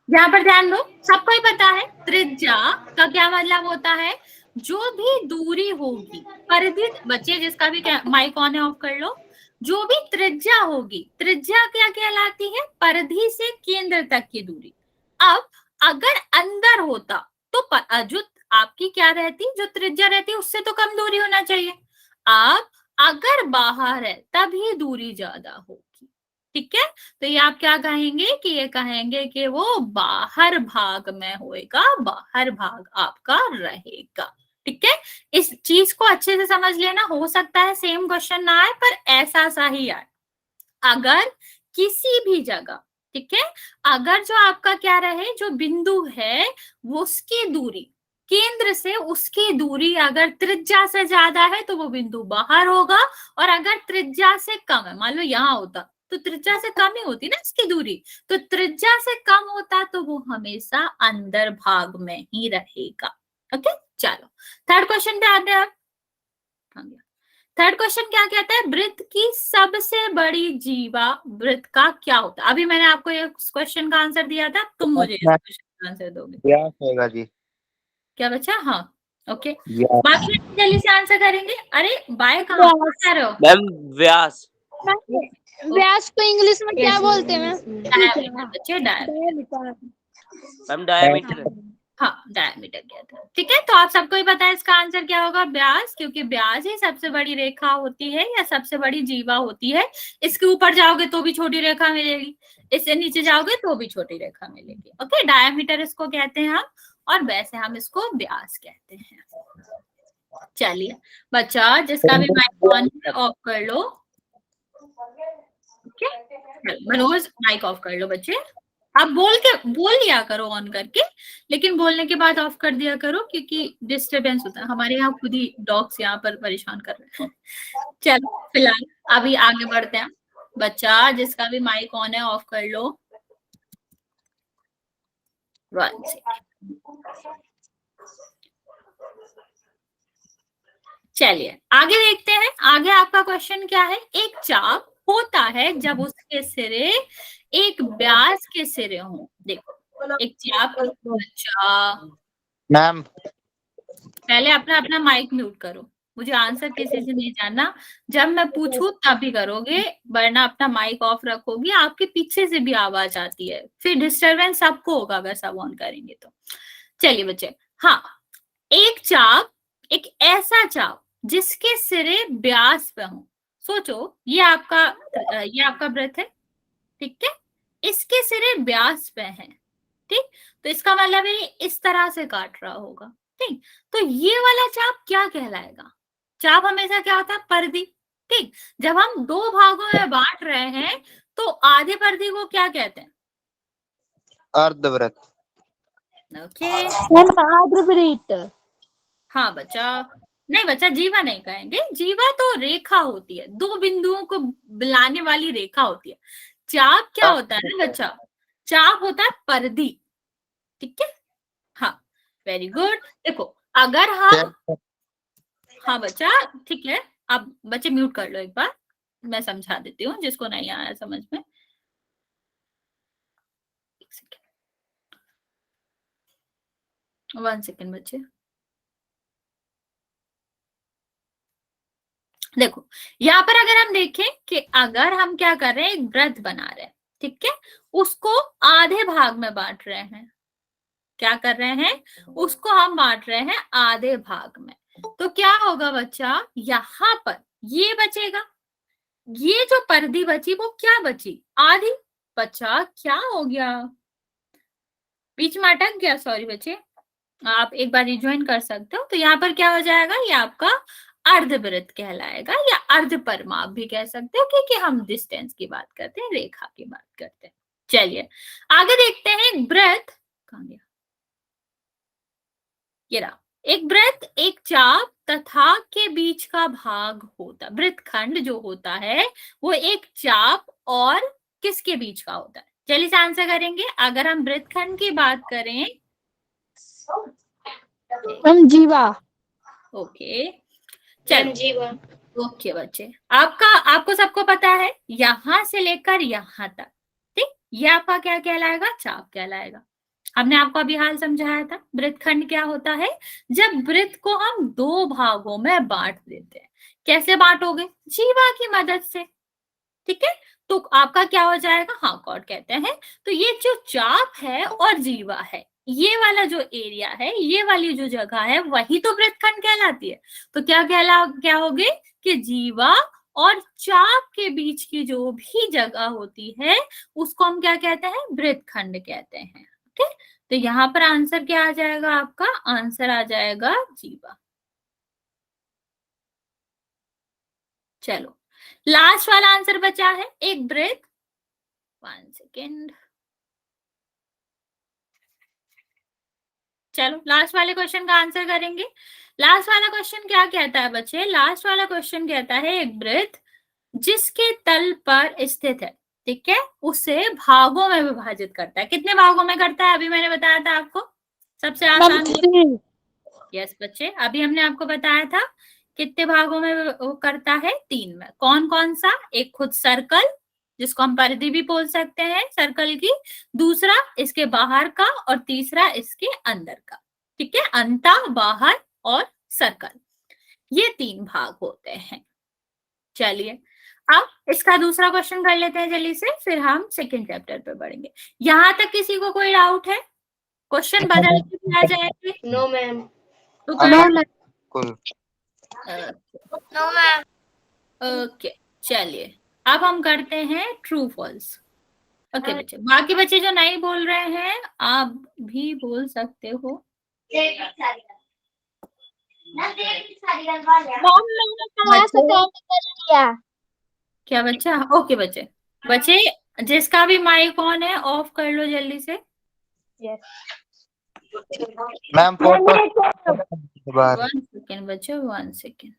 यहाँ पर ध्यान दो। सबको ही पता है त्रिज्या का क्या मतलब होता है, जो भी दूरी होगी परिधि। बच्चे जिसका भी माइक ऑन है ऑफ कर लो। जो भी त्रिज्या होगी, त्रिज्या क्या कहलाती है, परिधि से केंद्र तक की दूरी। अब अगर अंदर होता तो जो आपकी क्या रहती, जो त्रिज्या रहती उससे तो कम दूरी होना चाहिए। अब अगर बाहर है तभी दूरी ज्यादा होगी। ठीक है, तो ये आप क्या कहेंगे कि ये कहेंगे कि वो बाहर भाग में होएगा, बाहर भाग आपका रहेगा। ठीक है, इस चीज को अच्छे से समझ लेना। हो सकता है सेम क्वेश्चन ना आए पर ऐसा सा ही आए। अगर किसी भी जगह, ठीक है, अगर जो आपका क्या रहे, जो बिंदु है वो उसकी दूरी केंद्र से, उसकी दूरी अगर त्रिज्या से ज्यादा है तो वो बिंदु बाहर होगा, और अगर त्रिज्या से कम है, मान लो यहाँ होता तो त्रिज्या से कम ही होती ना इसकी दूरी, तो त्रिज्या से कम होता तो वो हमेशा अंदर भाग में ही रहेगा। ओके चलो थर्ड क्वेश्चन पे आते हैं अब। थर्ड क्वेश्चन क्या कहता है, वृत्त की सबसे बड़ी जीवा वृत्त का क्या होता है। अभी मैंने आपको ये क्वेश्चन का आंसर दिया था, तुम मुझे इस क्वेश्चन का आंसर दोगे। व्यास होगा जी। क्या बच्चा, हाँ ओके, व्यास। बाकी जल्दी से आंसर करेंगे। अरे बाय कहाँ जा रहे हो मैम व्यास। व्यास को इंग्लिश में क्या बोलते हैं मैम? डायमीटर बच्चे, डायमीटर, मैम डायमीटर। हाँ डायमीटर कहते हैं। ठीक है, तो आप सबको ही पता है इसका आंसर क्या होगा, व्यास, क्योंकि व्यास ही सबसे बड़ी रेखा होती है या सबसे बड़ी जीवा होती है। इसके ऊपर जाओगे तो भी छोटी रेखा मिलेगी, इससे नीचे जाओगे तो भी छोटी रेखा मिलेगी। ओके, डायमीटर इसको कहते हैं हम, और वैसे हम इसको व्यास कहते हैं। चलिए बच्चा जिसका भी माइक ऑन ऑफ कर लो। मनोज माइक ऑफ कर लो बच्चे, आप बोल लिया करो ऑन करके, लेकिन बोलने के बाद ऑफ कर दिया करो क्योंकि डिस्टरबेंस होता है। हमारे यहाँ खुद ही डॉग्स यहाँ पर परेशान कर रहे हैं। चलो फिलहाल अभी आगे बढ़ते हैं। बच्चा जिसका भी माइक ऑन है ऑफ कर लो। 1 सेकंड, चलिए आगे देखते हैं। आगे आपका क्वेश्चन क्या है, एक चाप होता है जब उसके सिरे एक व्यास के सिरे हों। देखो एक चाप, बच्चा मैम पहले अपना माइक म्यूट करो। मुझे आंसर किसी से नहीं जानना, जब मैं पूछूं तभी करोगे, वरना अपना माइक ऑफ रखोगे। आपके पीछे से भी आवाज आती है, फिर डिस्टरबेंस सबको होगा अगर सब ऑन करेंगे तो। चलिए बच्चे, हाँ, एक चाप, एक ऐसा चाप जिसके सिरे ब्यास पे हो। सोचो, ये आपका व्रत है, ठीक है, इसके सिरे ब्यास पे हैं, ठीक, तो इसका मतलब है ये इस तरह से काट रहा होगा, ठीक। तो ये वाला चाप क्या कहलाएगा? चाप हमेशा क्या होता है? पर्दी, ठीक। जब हम दो भागों में बांट रहे हैं तो आधे पर्दी को क्या कहते हैं? अर्धव्रत। ओके, आर्द्रवृत्त। हाँ बच्चा, नहीं बच्चा, जीवा नहीं कहेंगे, जीवा तो रेखा होती है, दो बिंदुओं को मिलाने वाली रेखा होती है। चाप क्या होता है ना बच्चा? चाप होता है पर्दी, ठीक है, हाँ, वेरी गुड। देखो, अगर हम, हाँ बच्चा, ठीक है, अब बच्चे म्यूट कर लो एक बार, मैं समझा देती हूँ जिसको नहीं आया समझ में। एक सेकेंड, 1 सेकेंड बच्चे। देखो, यहाँ पर अगर हम देखें कि अगर हम क्या कर रहे हैं, एक व्रत बना रहे हैं, ठीक है, उसको आधे भाग में बांट रहे हैं। क्या कर रहे हैं? उसको हम बांट रहे हैं आधे भाग में। तो क्या होगा बच्चा, यहाँ पर ये बचेगा, ये जो पर्दी बची वो क्या बची? आधी। बच्चा क्या हो गया? बीच में अटक गया, सॉरी बच्चे, आप एक बार रिज्वाइन कर सकते हो। तो यहाँ पर क्या हो जाएगा, ये आपका अर्धवृत्त कहलाएगा, या अर्ध परिमाप भी कह सकते हो, क्योंकि हम डिस्टेंस की बात करते हैं, रेखा की बात करते हैं। चलिए आगे देखते हैं। एक वृत्त, कहाँ गया, ये रहा। एक वृत्त एक चाप तथा के बीच का भाग होता, वृत्तखंड जो होता है वो एक चाप और किसके बीच का होता है? चलिए से आंसर करेंगे। अगर हम वृत्तखंड की बात करें, हम जीवा। ओके, चलो, जीवा। ओके बच्चे, आपको सबको पता है यहां से लेकर यहां तक, ठीक, ये आपका क्या कहलाएगा? चाप कहलाएगा। हमने आपको अभी हाल समझाया था। वृत्तखंड क्या होता है? जब वृत्त को हम दो भागों में बांट देते हैं। कैसे बांटोगे? जीवा की मदद से, ठीक है। तो आपका क्या हो जाएगा? हाँ, कॉर्ड कहते हैं। तो ये जो चाप है और जीवा है, ये वाला जो एरिया है, ये वाली जो जगह है, वही तो वृत्तखंड कहलाती है। तो क्या होगे कि जीवा और चाप के बीच की जो भी जगह होती है उसको हम क्या कहते हैं? वृत्तखंड कहते हैं, ओके। तो यहाँ पर आंसर क्या आ जाएगा? आपका आंसर आ जाएगा जीवा। चलो, लास्ट वाला आंसर बचा है, एक वृत्त, 1 सेकेंड। चलो लास्ट वाले क्वेश्चन का आंसर करेंगे। लास्ट वाला क्वेश्चन क्या कहता है बच्चे? लास्ट वाला क्वेश्चन कहता है एक वृत्त जिसके तल पर स्थित है, ठीक है, उसे भागों में विभाजित करता है। कितने भागों में करता है? अभी मैंने बताया था आपको, सबसे आसान। यस बच्चे, अभी हमने आपको बताया था कितने भागों में वो करता है? 3 में। कौन कौन सा? एक खुद सर्कल, जिसको हम परिधि भी बोल सकते हैं सर्कल की, दूसरा इसके बाहर का, और तीसरा इसके अंदर का, ठीक है, अंता, बाहर और सर्कल, ये 3 भाग होते हैं। चलिए अब इसका दूसरा क्वेश्चन कर लेते हैं जल्दी से, फिर हम सेकेंड चैप्टर पे बढ़ेंगे। यहां तक किसी को कोई डाउट है? क्वेश्चन बदल के आ जाएंगे? No ma'am. तो नो मैम। ओके, चलिए अब हम करते हैं ट्रू फॉल्स। ओके बच्चे, बाकी बच्चे जो नहीं बोल रहे हैं आप भी बोल सकते हो। क्या बच्चा? ओके बच्चे, बच्चे जिसका भी माइक ऑन है ऑफ कर लो जल्दी से। मैम फोटो 1 सेकेंड बच्चे, 1 सेकेंड।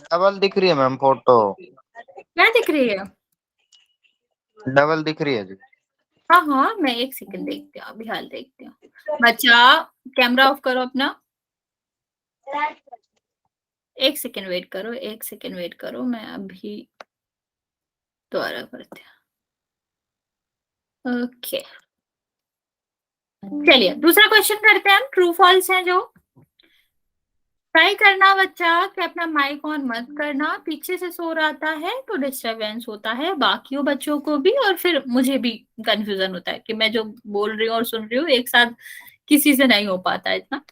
डबल दिख रही है मैम, फोटो क्या दिख रही है? डबल दिख रही है जी। हाँ हाँ, मैं 1 सेकेंड देखती हूँ, अभी हाल देखती हूँ। बच्चा कैमरा ऑफ करो अपना, 1 सेकेंड वेट करो, 1 सेकेंड वेट करो, मैं अभी दोबारा करते हैं। ओके, चलिए दूसरा क्वेश्चन करते हैं हम। ट्रू फॉल्स है जो, ट्राई करना बच्चा कि अपना माइक ऑन मत करना, पीछे से शोर आता है तो डिस्टरबेंस होता है बाकियों बच्चों को भी, और फिर मुझे भी कंफ्यूजन होता है कि मैं जो बोल रही हूँ और सुन रही हूँ एक साथ किसी से नहीं हो पाता इतना।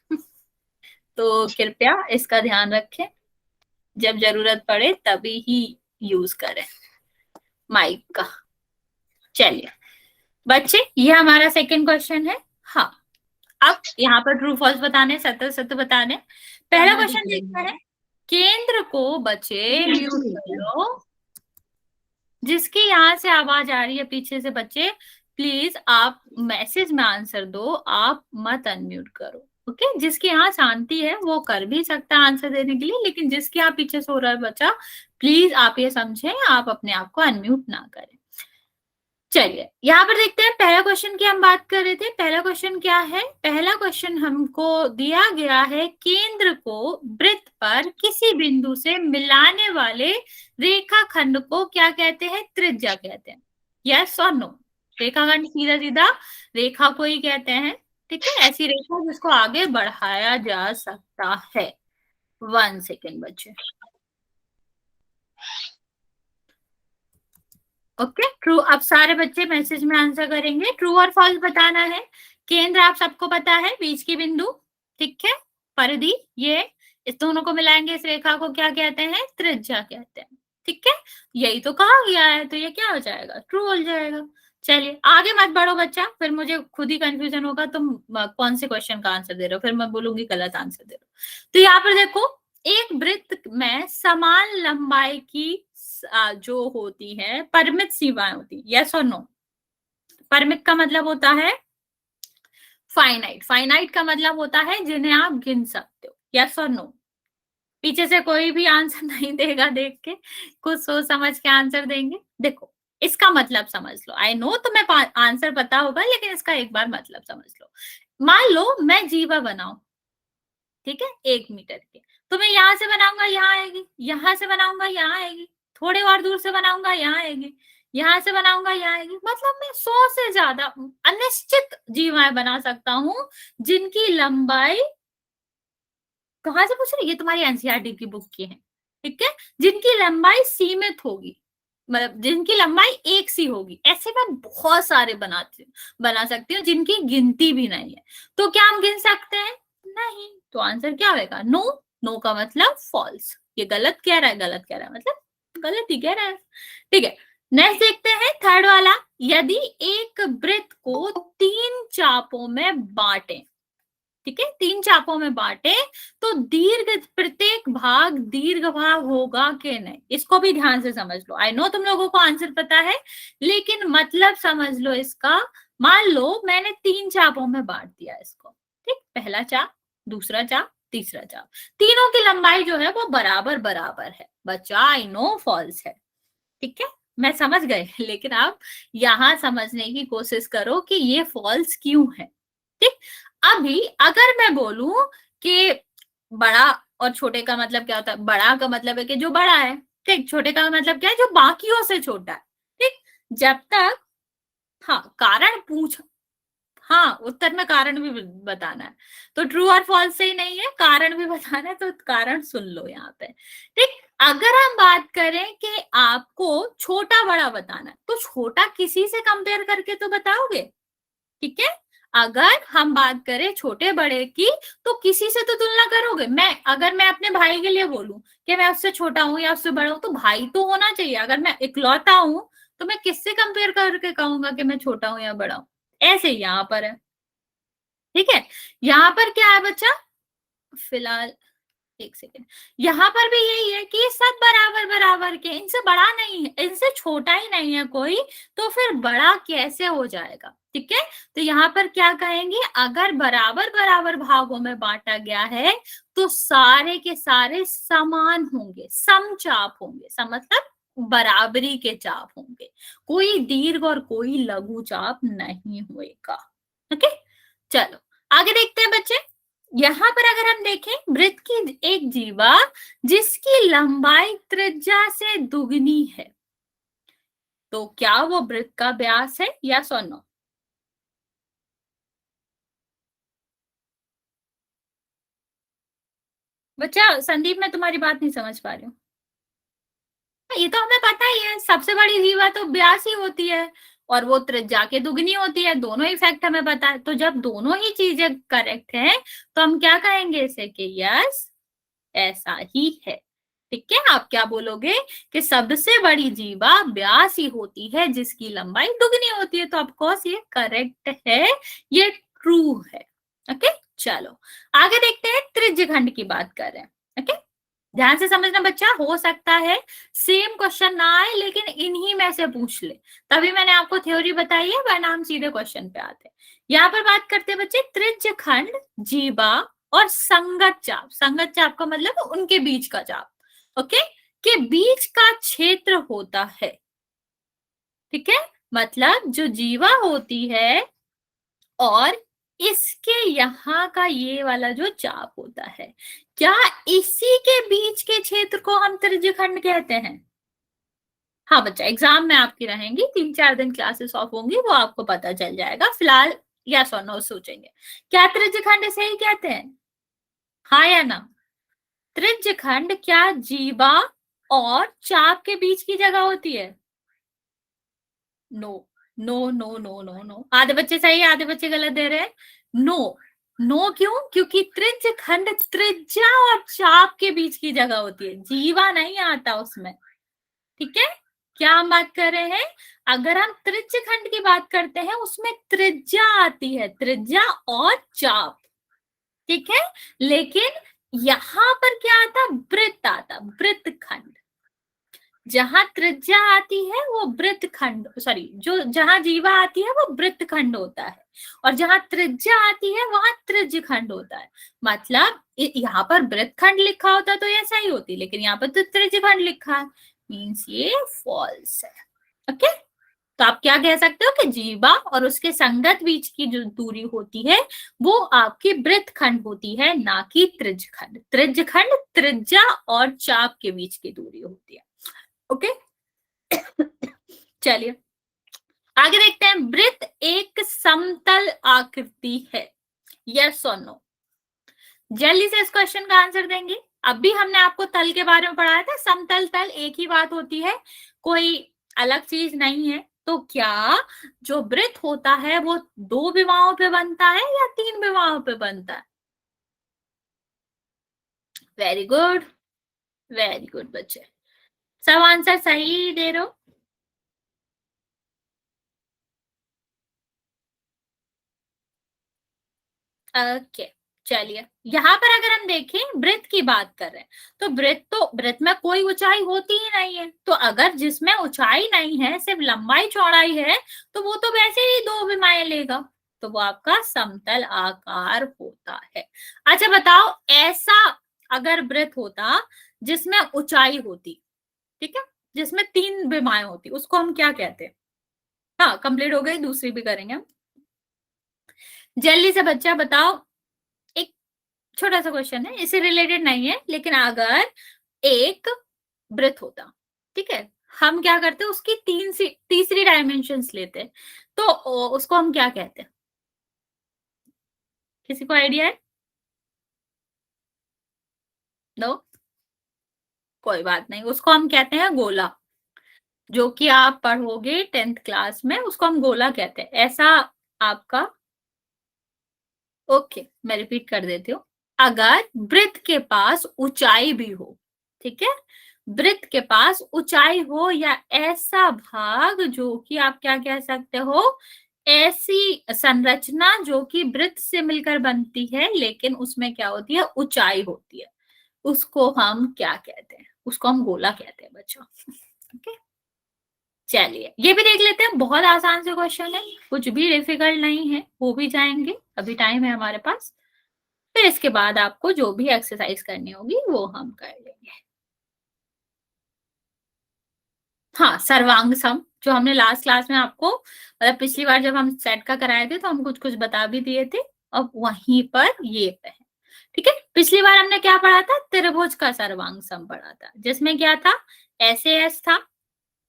तो कृपया इसका ध्यान रखें, जब जरूरत पड़े तभी ही यूज करें माइक का। चलिए बच्चे, ये हमारा सेकंड क्वेश्चन है। हाँ, अब यहाँ पर ट्रू फॉल्स बताने, सत्य सत्य बताने। पहला क्वेश्चन देखते हैं। केंद्र को बच्चे म्यूट कर लो। जिसकी यहाँ से आवाज आ रही है पीछे से बच्चे, प्लीज आप मैसेज में आंसर दो, आप मत अनम्यूट करो। ओके, जिसकी यहाँ शांति है वो कर भी सकता है आंसर देने के लिए, लेकिन जिसके यहाँ पीछे सो रहा है बच्चा, प्लीज आप ये समझें, आप अपने आप को अनम्यूट ना करें। चलिए यहाँ पर देखते हैं पहला क्वेश्चन की हम बात कर रहे थे। पहला क्वेश्चन क्या है? पहला क्वेश्चन हमको दिया गया है, केंद्र को वृत्त पर किसी बिंदु से मिलाने वाले रेखाखंड को क्या कहते हैं? त्रिज्या कहते हैं। यस और नो? रेखाखंड सीधा सीधा रेखा को ही कहते हैं। ठीक है, ऐसी रेखा जिसको आगे बढ़ाया जा सकता है। 1 सेकेंड बच्चे। Okay, true. अब सारे बच्चे मैसेज में आंसर करेंगे, ट्रू और फॉल्स बताना है। केंद्र आप सबको पता है, बीच की बिंदु, ठीक है, परिधि, ये इस दोनों को मिलाएंगे, इस रेखा को क्या कहते हैं? त्रिज्या कहते हैं। ठीक है, यही तो कहा गया है, तो ये क्या हो जाएगा? ट्रू हो जाएगा। चलिए आगे मत बढ़ो बच्चा, फिर मुझे खुद ही कंफ्यूजन होगा तुम कौन से क्वेश्चन का आंसर दे रहे हो, फिर मैं बोलूंगी गलत आंसर दे रहे हो। तो यहाँ पर देखो, एक वृत्त में समान लंबाई की जो होती है परिमित सीमाएं होती, यस और नो? परिमित का मतलब होता है फाइनाइट, फाइनाइट का मतलब होता है जिन्हें आप गिन सकते हो, यस और नो? पीछे से कोई भी आंसर नहीं देगा देख के, कुछ सोच समझ के आंसर देंगे। देखो इसका मतलब समझ लो, आई नो तुम्हें आंसर पता होगा, लेकिन इसका एक बार मतलब समझ लो। मान लो मैं जीवा बनाऊं, ठीक है, 1 मीटर के, तो मैं यहां से बनाऊंगा यहाँ आएगी, यहां से बनाऊंगा यहाँ आएगी, थोड़े और दूर से बनाऊंगा यहाँ आएगी, यहां से बनाऊंगा यहाँ आएगी। मतलब मैं 100 से ज्यादा अनिश्चित जीवाएं बना सकता हूं जिनकी लंबाई, कहां से पूछ रही, ये तुम्हारी एनसीईआरटी की बुक की है, ठीक है, जिनकी लंबाई सीमित होगी, मतलब जिनकी लंबाई एक सी होगी, ऐसे मैं बहुत सारे बना सकती हूँ जिनकी गिनती भी नहीं है। तो क्या हम गिन सकते हैं? नहीं। तो आंसर क्या होगा? नो। नो का मतलब फॉल्स। ये गलत कह रहा है, गलत कह रहा है मतलब गलत ही कह रहा है। ठीक है, नेक्स्ट देखते हैं थर्ड वाला। यदि एक वृत्त को 3 चापों में बांटे, ठीक है, 3 चापों में बांटे, तो प्रत्येक भाग दीर्घ भाग होगा कि नहीं? इसको भी ध्यान से समझ लो। आई नो तुम लोगों को आंसर पता है, लेकिन मतलब समझ लो इसका। मान लो मैंने 3 चापों में बांट दिया इसको, ठीक, पहला चाप, दूसरा चाप, तीसरा चाप, तीनों की लंबाई जो है वो बराबर बराबर है। बच्चा आई नो फॉल्स है, ठीक है, मैं समझ गए, लेकिन आप यहां समझने की कोशिश करो कि ये फॉल्स क्यों है। ठीक, अभी अगर मैं बोलूं कि बड़ा और छोटे का मतलब क्या होता है? बड़ा का मतलब है कि जो बड़ा है, ठीक, छोटे का मतलब क्या है? जो बाकियों से छोटा है। ठीक, जब तक, हाँ, कारण पूछ, हाँ, उत्तर में कारण भी बताना है, तो ट्रू और फॉल्स से ही नहीं है, कारण भी बताना है, तो कारण सुन लो यहाँ पे। ठीक, अगर हम बात करें कि आपको छोटा बड़ा बताना है, तो छोटा किसी से कंपेयर करके तो बताओगे, ठीक है। अगर हम बात करें छोटे बड़े की, तो किसी से तो तुलना करोगे। अगर मैं अपने भाई के लिए बोलूं कि मैं उससे छोटा हूं या उससे बड़ा हूं, तो भाई तो होना चाहिए। अगर मैं इकलौता हूं, तो मैं किससे कंपेयर करके कहूंगा कि मैं छोटा हूं या बड़ा हूं? ऐसे यहाँ पर है, ठीक है। यहाँ पर क्या है बच्चा? फिलहाल 1 सेकेंड, यहाँ पर भी यही है कि सब बराबर बराबर के, इनसे बड़ा नहीं है, इनसे छोटा ही नहीं है कोई, तो फिर बड़ा कैसे हो जाएगा? ठीक है, तो यहाँ पर क्या कहेंगे? अगर बराबर बराबर भागों में बांटा गया है, तो सारे के सारे समान होंगे, समचाप होंगे। सम मतलब बराबरी के चाप होंगे, कोई दीर्घ और कोई लघु चाप नहीं होएगा। ओके, चलो आगे देखते हैं बच्चे। यहाँ पर अगर हम देखें, वृत्त की एक जीवा जिसकी लंबाई त्रिज्या से दुगनी है, तो क्या वो वृत्त का व्यास है? यस और नो? बच्चा संदीप, मैं तुम्हारी बात नहीं समझ पा रही हूँ। ये तो हमें पता ही है, सबसे बड़ी जीवा तो 82 होती है और वो त्रिज्या के दुगनी होती है, दोनों ही फैक्ट हमें पता है। तो जब दोनों ही चीजें करेक्ट है तो हम क्या कहेंगे इसे कि यस ऐसा ही है। ठीक है, आप क्या बोलोगे कि सबसे बड़ी जीवा 82 होती है जिसकी लंबाई दुगनी होती है, तो ऑफकोर्स ये करेक्ट है, ये ट्रू है। ओके, चलो आगे देखते हैं, त्रिज्यखंड की बात कर रहे हैं। ओके, ध्यान से समझना बच्चा, हो सकता है सेम क्वेश्चन ना आए लेकिन इन्हीं में से पूछ ले, तभी मैंने आपको थ्योरी बताई है, वरना हम सीधे क्वेश्चन पे आते हैं। यहाँ पर बात करते हैं बच्चे त्रिज्यखंड, जीवा और संगत चाप। संगत चाप का मतलब उनके बीच का चाप, ओके, के बीच का क्षेत्र होता है। ठीक है, मतलब जो जीवा होती है और इसके यहाँ का ये वाला जो चाप होता है, क्या इसी के बीच के क्षेत्र को हम त्रिज्यखंड कहते हैं? हाँ बच्चा, एग्जाम में आपकी रहेंगी, 3-4 दिन क्लासेस ऑफ होंगी, वो आपको पता चल जाएगा। फिलहाल यस और नो सोचेंगे, क्या त्रिज्यखंड इसे ही कहते हैं, हाँ या ना? त्रिज्यखंड क्या जीवा और चाप के बीच की जगह होती है? No no no no no no, आधे बच्चे सही, आधे बच्चे गलत दे रहे हैं। नो नो क्यों? क्योंकि त्रिज्यखंड त्रिज्या और चाप के बीच की जगह होती है, जीवा नहीं आता उसमें। ठीक है, क्या हम बात कर रहे हैं? अगर हम त्रिज्यखंड की बात करते हैं उसमें त्रिज्या आती है, त्रिज्या और चाप। ठीक है, लेकिन यहां पर क्या आता? वृत्त आता, वृत्तखंड। जहां त्रिज्या आती है वो वृत्तखंड, सॉरी, जो जहां जीवा आती है वो वृत्तखंड होता है, और जहां त्रिज्या आती है वहां त्रिज्यखंड होता है। मतलब यहाँ पर वृत्तखंड लिखा होता तो ये सही होती, लेकिन यहाँ पर तो त्रिज्यखंड लिखा है, मीन्स ये फॉल्स है। ओके, तो आप क्या कह सकते हो कि जीवा और उसके संगत बीच की जो दूरी होती है वो आपकी वृत्तखंड होती है, ना कि त्रिज्यखंड। त्रिज्यखंड त्रिज्या और चाप के बीच की दूरी होती है। ओके, चलिए आगे देखते हैं, वृत्त एक समतल आकृति है, यस और नो? जल्दी से इस क्वेश्चन का आंसर देंगे। अभी हमने आपको तल के बारे में पढ़ाया था, समतल तल एक ही बात होती है, कोई अलग चीज नहीं है। तो क्या जो वृत्त होता है वो 2 विमाओं पे बनता है या 3 विमाओं पे बनता है? वेरी गुड, वेरी गुड बच्चे, सब आंसर सही दे रहे हो। ओके, चलिए यहाँ पर अगर हम देखें वृत्त की बात कर रहे हैं, तो वृत्त में कोई ऊंचाई होती ही नहीं है, तो अगर जिसमें ऊंचाई नहीं है, सिर्फ लंबाई चौड़ाई है, तो वो तो वैसे ही 2 विमाएं लेगा, तो वो आपका समतल आकार होता है। अच्छा बताओ, ऐसा अगर वृत्त होता जिसमें ऊंचाई होती, ठीक है, जिसमें 3 विमाएं होती, उसको हम क्या कहते हैं? हाँ कंप्लीट हो गई, दूसरी भी करेंगे हम। जल्दी से बच्चा बताओ, एक छोटा सा क्वेश्चन है, इससे रिलेटेड नहीं है, लेकिन अगर एक वृत्त होता, ठीक है, हम क्या करते हैं उसकी तीसरी डायमेंशंस लेते हैं, तो उसको हम क्या कहते हैं? किसी को आइडिया है? नो, कोई बात नहीं, उसको हम कहते हैं गोला, जो कि आप पढ़ोगे 10th क्लास में, उसको हम गोला कहते हैं। ऐसा आपका, ओके मैं रिपीट कर देती हूँ, अगर वृत्त के पास ऊंचाई भी हो, ठीक है, वृत्त के पास ऊंचाई हो या ऐसा भाग जो कि आप क्या कह सकते हो, ऐसी संरचना जो कि वृत्त से मिलकर बनती है लेकिन उसमें क्या होती है, ऊंचाई होती है, उसको हम क्या कहते हैं? उसको हम गोला कहते हैं बच्चों। ओके, चलिए ये भी देख लेते हैं, बहुत आसान से क्वेश्चन है, कुछ भी डिफिकल्ट नहीं है, हो भी जाएंगे, अभी टाइम है हमारे पास, फिर इसके बाद आपको जो भी एक्सरसाइज करनी होगी वो हम कर लेंगे। हाँ, सर्वांग सम जो हमने लास्ट क्लास में आपको, मतलब पिछली बार जब हम सेट का कराए थे तो हम कुछ कुछ बता भी दिए थे, अब वहीं पर ये पे है। ठीक है, पिछली बार हमने क्या पढ़ा था? त्रिभुज का सर्वांग सम पढ़ा था, जिसमें क्या था, एस था,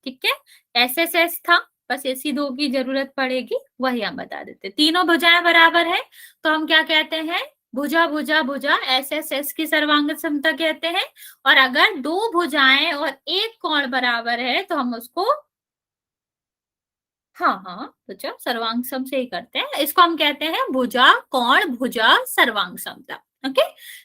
ठीक है, एस था, बस ऐसी 2 की जरूरत पड़ेगी, वही हम बता देते। तीनों भुजाएं बराबर है तो हम क्या कहते हैं? भुजा भुजा भुजा एस की सर्वांग समता कहते हैं। और अगर दो भुजाएं और एक कोण बराबर है तो हम उसको, हाँ भुजा सर्वांग सम से ही करते हैं, इसको हम कहते हैं भुजा कोण भुजा सर्वांग समता। ओके,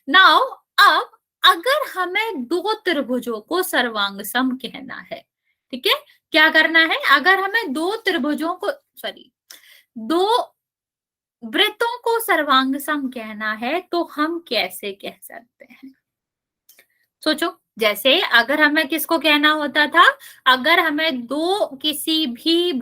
नाउ अब अगर हमें दो त्रिभुजों को सर्वांग सम कहना है, ठीक है, क्या करना है, अगर हमें दो त्रिभुजों को दो वृत्तों को सर्वांग सम कहना है तो हम कैसे कह सकते हैं? सोचो, जैसे अगर हमें किसको कहना होता था, अगर हमें दो किसी भी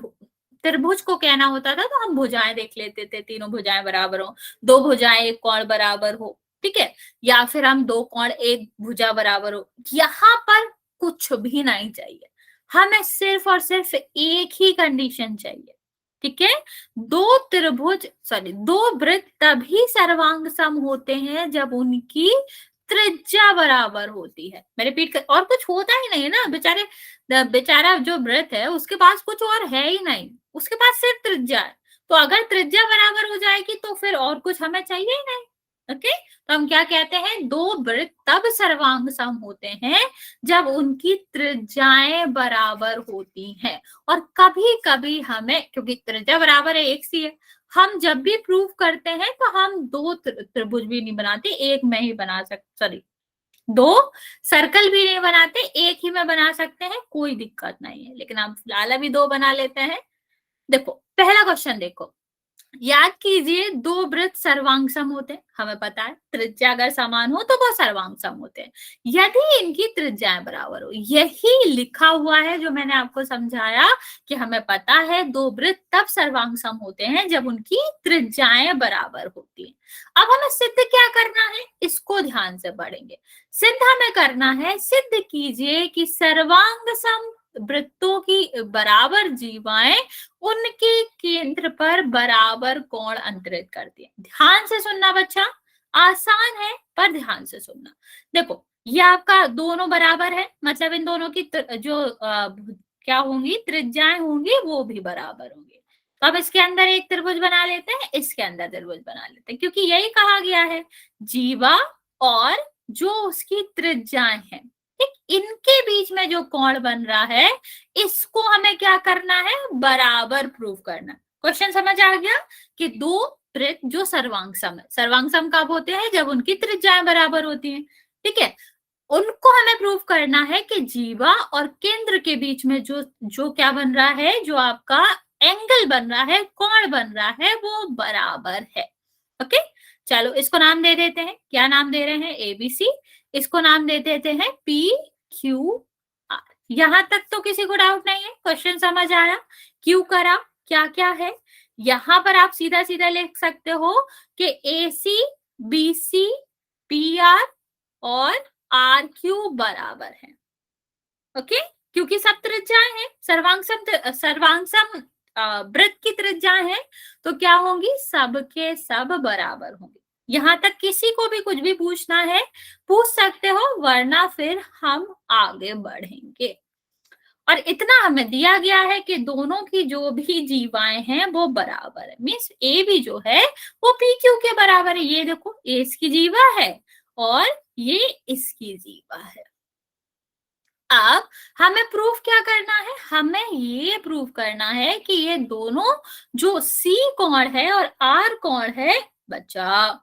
त्रिभुज को कहना होता था तो हम भुजाएं देख लेते थे, तीनों भुजाएं बराबर हो, दो भुजाएं एक कोण बराबर हो, ठीक है, या फिर हम दो कोण एक भुजा बराबर हो। यहाँ पर कुछ भी नहीं चाहिए, हमें सिर्फ और सिर्फ एक ही कंडीशन चाहिए, ठीक है, दो त्रिभुज दो वृत्त तभी सर्वांग सम होते हैं जब उनकी त्रिज्या बराबर होती है। मैं रिपीट कर, और कुछ होता ही नहीं है ना, बेचारा जो वृत्त है उसके पास कुछ और है ही नहीं, उसके पास सिर्फ त्रिज्या है। तो अगर त्रिज्या बराबर हो जाएगी तो फिर और कुछ हमें चाहिए ही नहीं। ओके, तो हम क्या कहते हैं, दो वृत्त तब सर्वांग सम होते हैं जब उनकी त्रिज्याएं बराबर होती हैं। और कभी कभी हमें, क्योंकि त्रिज्या बराबर है, एक सी है, हम जब भी प्रूव करते हैं तो हम दो त्रिभुज भी नहीं बनाते, एक में ही बना सकते, सॉरी दो सर्कल भी नहीं बनाते, एक ही में बना सकते हैं, कोई दिक्कत नहीं है। लेकिन हम फिलहाल अभी दो बना लेते हैं। देखो पहला क्वेश्चन देखो, याद कीजिए दो वृत्त सर्वांग सम होते हैं, हमें पता है त्रिज्या अगर समान हो तो वो सर्वांग सम होते हैं यदि इनकी त्रिज्याएं बराबर हो। यही लिखा हुआ है जो मैंने आपको समझाया कि हमें पता है दो वृत्त तब सर्वांग सम होते हैं जब उनकी त्रिज्याएं बराबर होती हैं। अब हमें सिद्ध क्या करना है, इसको ध्यान से पढ़ेंगे। सिद्ध हमें करना है, सिद्ध कीजिए कि सर्वांग सम वृत्तों की बराबर जीवाएं उनके केंद्र पर बराबर कोण अंतरित करती है। ध्यान से सुनना बच्चा, आसान है पर ध्यान से सुनना। देखो ये आपका दोनों बराबर है, मतलब इन दोनों की जो क्या होंगी, त्रिज्याएं होंगी वो भी बराबर होंगी। तो अब इसके अंदर एक त्रिभुज बना लेते हैं, इसके अंदर त्रिभुज बना लेते हैं, क्योंकि यही कहा गया है जीवा और जो उसकी त्रिज्याएं हैं, ठीक, इनके बीच में जो कोण बन रहा है इसको हमें क्या करना है, बराबर प्रूव करना। क्वेश्चन समझ आ गया कि दो वृत्त जो सर्वांग सम है, सर्वांग सम कब होते हैं, जब उनकी त्रिज्याएं बराबर होती हैं, ठीक है, उनको हमें प्रूव करना है कि जीवा और केंद्र के बीच में जो क्या बन रहा है, जो आपका एंगल बन रहा है, कोण बन रहा है, वो बराबर है। ओके, चलो इसको नाम दे देते हैं, क्या नाम दे रहे हैं, एबीसी, इसको नाम दे देते हैं पी क्यू आर। यहां तक तो किसी को डाउट नहीं है, क्वेश्चन समझ आया, क्यू करा क्या क्या है। यहां पर आप सीधा सीधा लिख सकते हो कि AC BC PR और RQ बराबर है। ओके, क्योंकि सब त्रिज्याएं हैं, सर्वांग सम वृत्त की त्रिज्याएं हैं, तो क्या होंगी, सब के सब बराबर होंगे। यहां तक किसी को भी कुछ भी पूछना है पूछ सकते हो, वरना फिर हम आगे बढ़ेंगे। और इतना हमें दिया गया है कि दोनों की जो भी जीवाएं हैं वो बराबर है, मीन्स ए भी जो है वो पी क्यू के बराबर है। ये देखो, ए इसकी जीवा है और ये इसकी जीवा है। अब हमें प्रूफ क्या करना है, हमें ये प्रूफ करना है कि ये दोनों जो सी कोण है और आर कोण है, बच्चा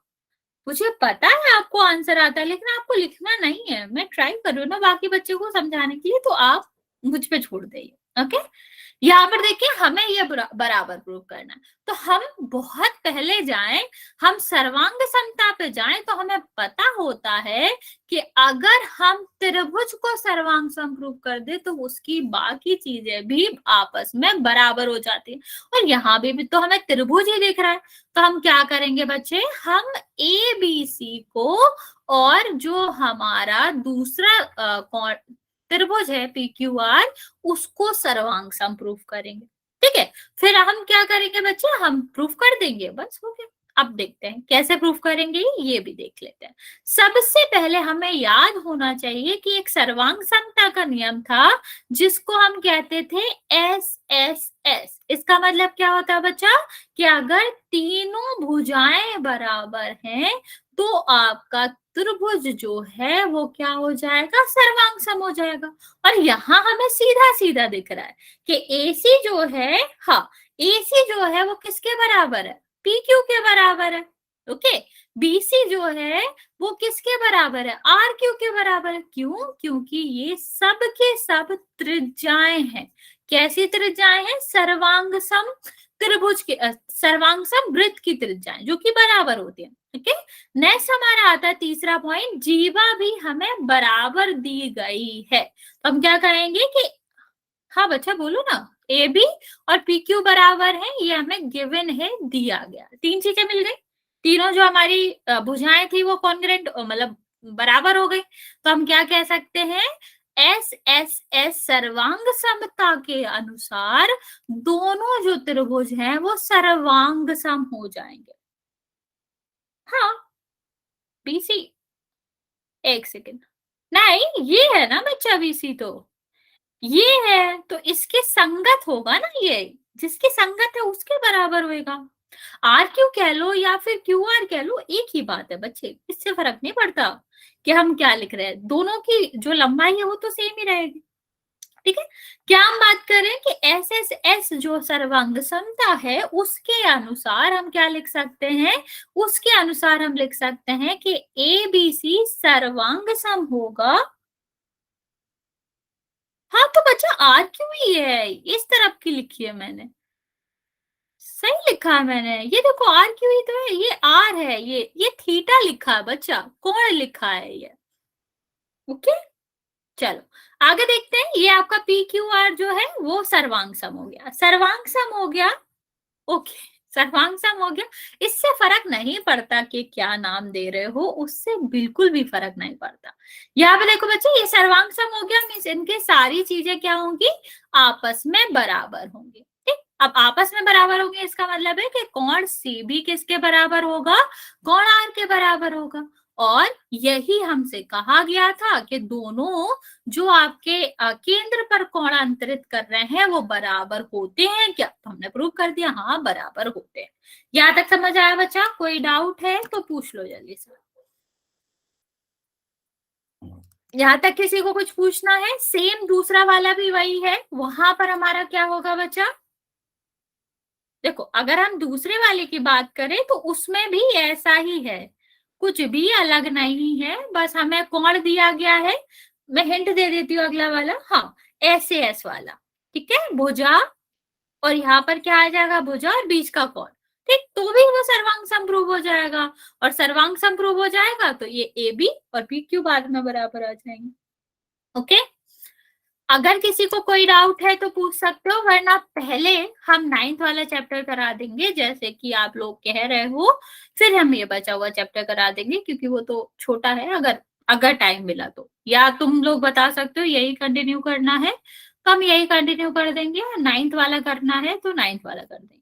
मुझे पता है आपको आंसर आता है लेकिन आपको लिखना नहीं है, मैं ट्राई कर रही हूँ ना बाकी बच्चे को समझाने के लिए, तो आप मुझ पे छोड़ दीजिए। ओके, यहाँ पर देखिए हमें ये बराबर प्रूव करना है, तो हम बहुत पहले जाएं, हम सर्वांग समता पे जाएं, तो हमें पता होता है कि अगर हम त्रिभुज को सर्वांग सम प्रूव कर दे तो उसकी बाकी चीजें भी आपस में बराबर हो जाती है। और यहाँ भी तो हमें त्रिभुज ही दिख रहा है, तो हम क्या करेंगे बच्चे, हम ABC को और जो हमारा दूसरा त्रिभुज है PQR उसको सर्वांग सम प्रूफ करेंगे। ठीक है, फिर हम क्या करेंगे बच्चे, हम प्रूफ कर देंगे, बस हो गया। अब देखते हैं कैसे प्रूफ करेंगे, ये भी देख लेते हैं। सबसे पहले हमें याद होना चाहिए कि एक सर्वांग समता का नियम था जिसको हम कहते थे SSS। इसका मतलब क्या होता है बच्चा, कि अगर तीनों भुज भुजाएं बराबर हैं तो आपका त्रिभुज जो है वो क्या हो जाएगा, सर्वांग सम हो जाएगा। और यहाँ हमें सीधा सीधा दिख रहा है कि AC जो है, हाँ AC जो है वो किसके बराबर है, PQ के बराबर है। ओके, BC जो है वो किसके बराबर है, RQ के बराबर है। क्यों? क्योंकि ये सब के सब त्रिज्याएं हैं। कैसी त्रिज्याएं हैं, सर्वांग सम त्रिभुज के सर्वांग सम वृत्त की त्रिज्याएं जो कि बराबर होती है। ओके, नेक्स्ट हमारा आता है तीसरा पॉइंट, जीवा भी हमें बराबर दी गई है। तो हम क्या कहेंगे कि हाँ बच्चा बोलो ना, AB और PQ बराबर है, ये हमें गिवन है, दिया गया। तीन चीजें मिल गई, तीनों जो हमारी भुजाएं थी वो कॉन्ग्रुएंट मतलब बराबर हो गई। तो हम क्या कह सकते हैं, SSS सर्वांग समता के अनुसार दोनों जो त्रिभुज हैं वो सर्वांग सम हो जाएंगे। हाँ BC, एक सेकेंड, नहीं ये है ना बच्चा BC, तो ये है तो इसके संगत होगा ना, ये जिसकी संगत है उसके बराबर होएगा। RQ कह लो या फिर QR कह लो, एक ही बात है बच्चे, इससे फर्क नहीं पड़ता कि हम क्या लिख रहे हैं, दोनों की जो लंबाई है वो तो सेम ही रहेगी। ठीक है, क्या हम बात करें कि SSS जो सर्वांग समता है उसके अनुसार हम क्या लिख सकते हैं, उसके अनुसार हम लिख सकते हैं कि ABC सर्वांग सम होगा। हाँ तो बच्चा RQ ही है, इस तरफ की लिखी है मैंने, सही लिखा है मैंने, ये देखो RQ ही तो है, ये R है, ये थीटा लिखा है बच्चा, कोण लिखा है ये। ओके, चलो आगे देखते हैं। ये आपका PQR जो है वो सर्वांग सम हो गया, सर्वांग सम हो गया। ओके, सर्वांग सम हो गया, इससे फर्क नहीं पड़ता कि क्या नाम दे रहे हो, उससे बिल्कुल भी फर्क नहीं पड़ता। यहाँ पे देखो बच्चे, ये सर्वांग सम हो गया, मीन्स इनके सारी चीजें क्या होंगी, आपस में बराबर होंगी। ठीक, अब आपस में बराबर होंगे इसका मतलब है कि कोण CB किसके बराबर होगा, कोण R के बराबर होगा। और यही हमसे कहा गया था कि दोनों जो आपके केंद्र पर कोणांतरित कर रहे हैं वो बराबर होते हैं क्या, तो हमने प्रूव कर दिया, हाँ बराबर होते हैं। यहां तक समझ आया बच्चा, कोई डाउट है तो पूछ लो जल्दी से। यहां तक किसी को कुछ पूछना है, सेम दूसरा वाला भी वही है, वहां पर हमारा क्या होगा बच्चा, देखो अगर हम दूसरे वाले की बात करें तो उसमें भी ऐसा ही है, कुछ भी अलग नहीं है, बस हमें कोण दिया गया है। मैं हिंट दे देती हूँ अगला वाला, हाँ SAS वाला, ठीक है, भुजा और यहाँ पर क्या आ जाएगा, भुजा और बीच का कोण। ठीक, तो भी वो सर्वांग समप्रूव हो जाएगा, और सर्वांग समप्रूव हो जाएगा तो ये AB और PQ बाद में बराबर आ जाएंगे। ओके, अगर किसी को कोई डाउट है तो पूछ सकते हो, वरना पहले हम 9th वाला चैप्टर करा देंगे जैसे कि आप लोग कह रहे हो, फिर हम ये बचा हुआ चैप्टर करा देंगे क्योंकि वो तो छोटा है। अगर टाइम मिला तो, या तुम लोग बता सकते हो यही कंटिन्यू करना है तो हम यही कंटिन्यू कर देंगे, 9th वाला करना है तो 9th वाला कर देंगे।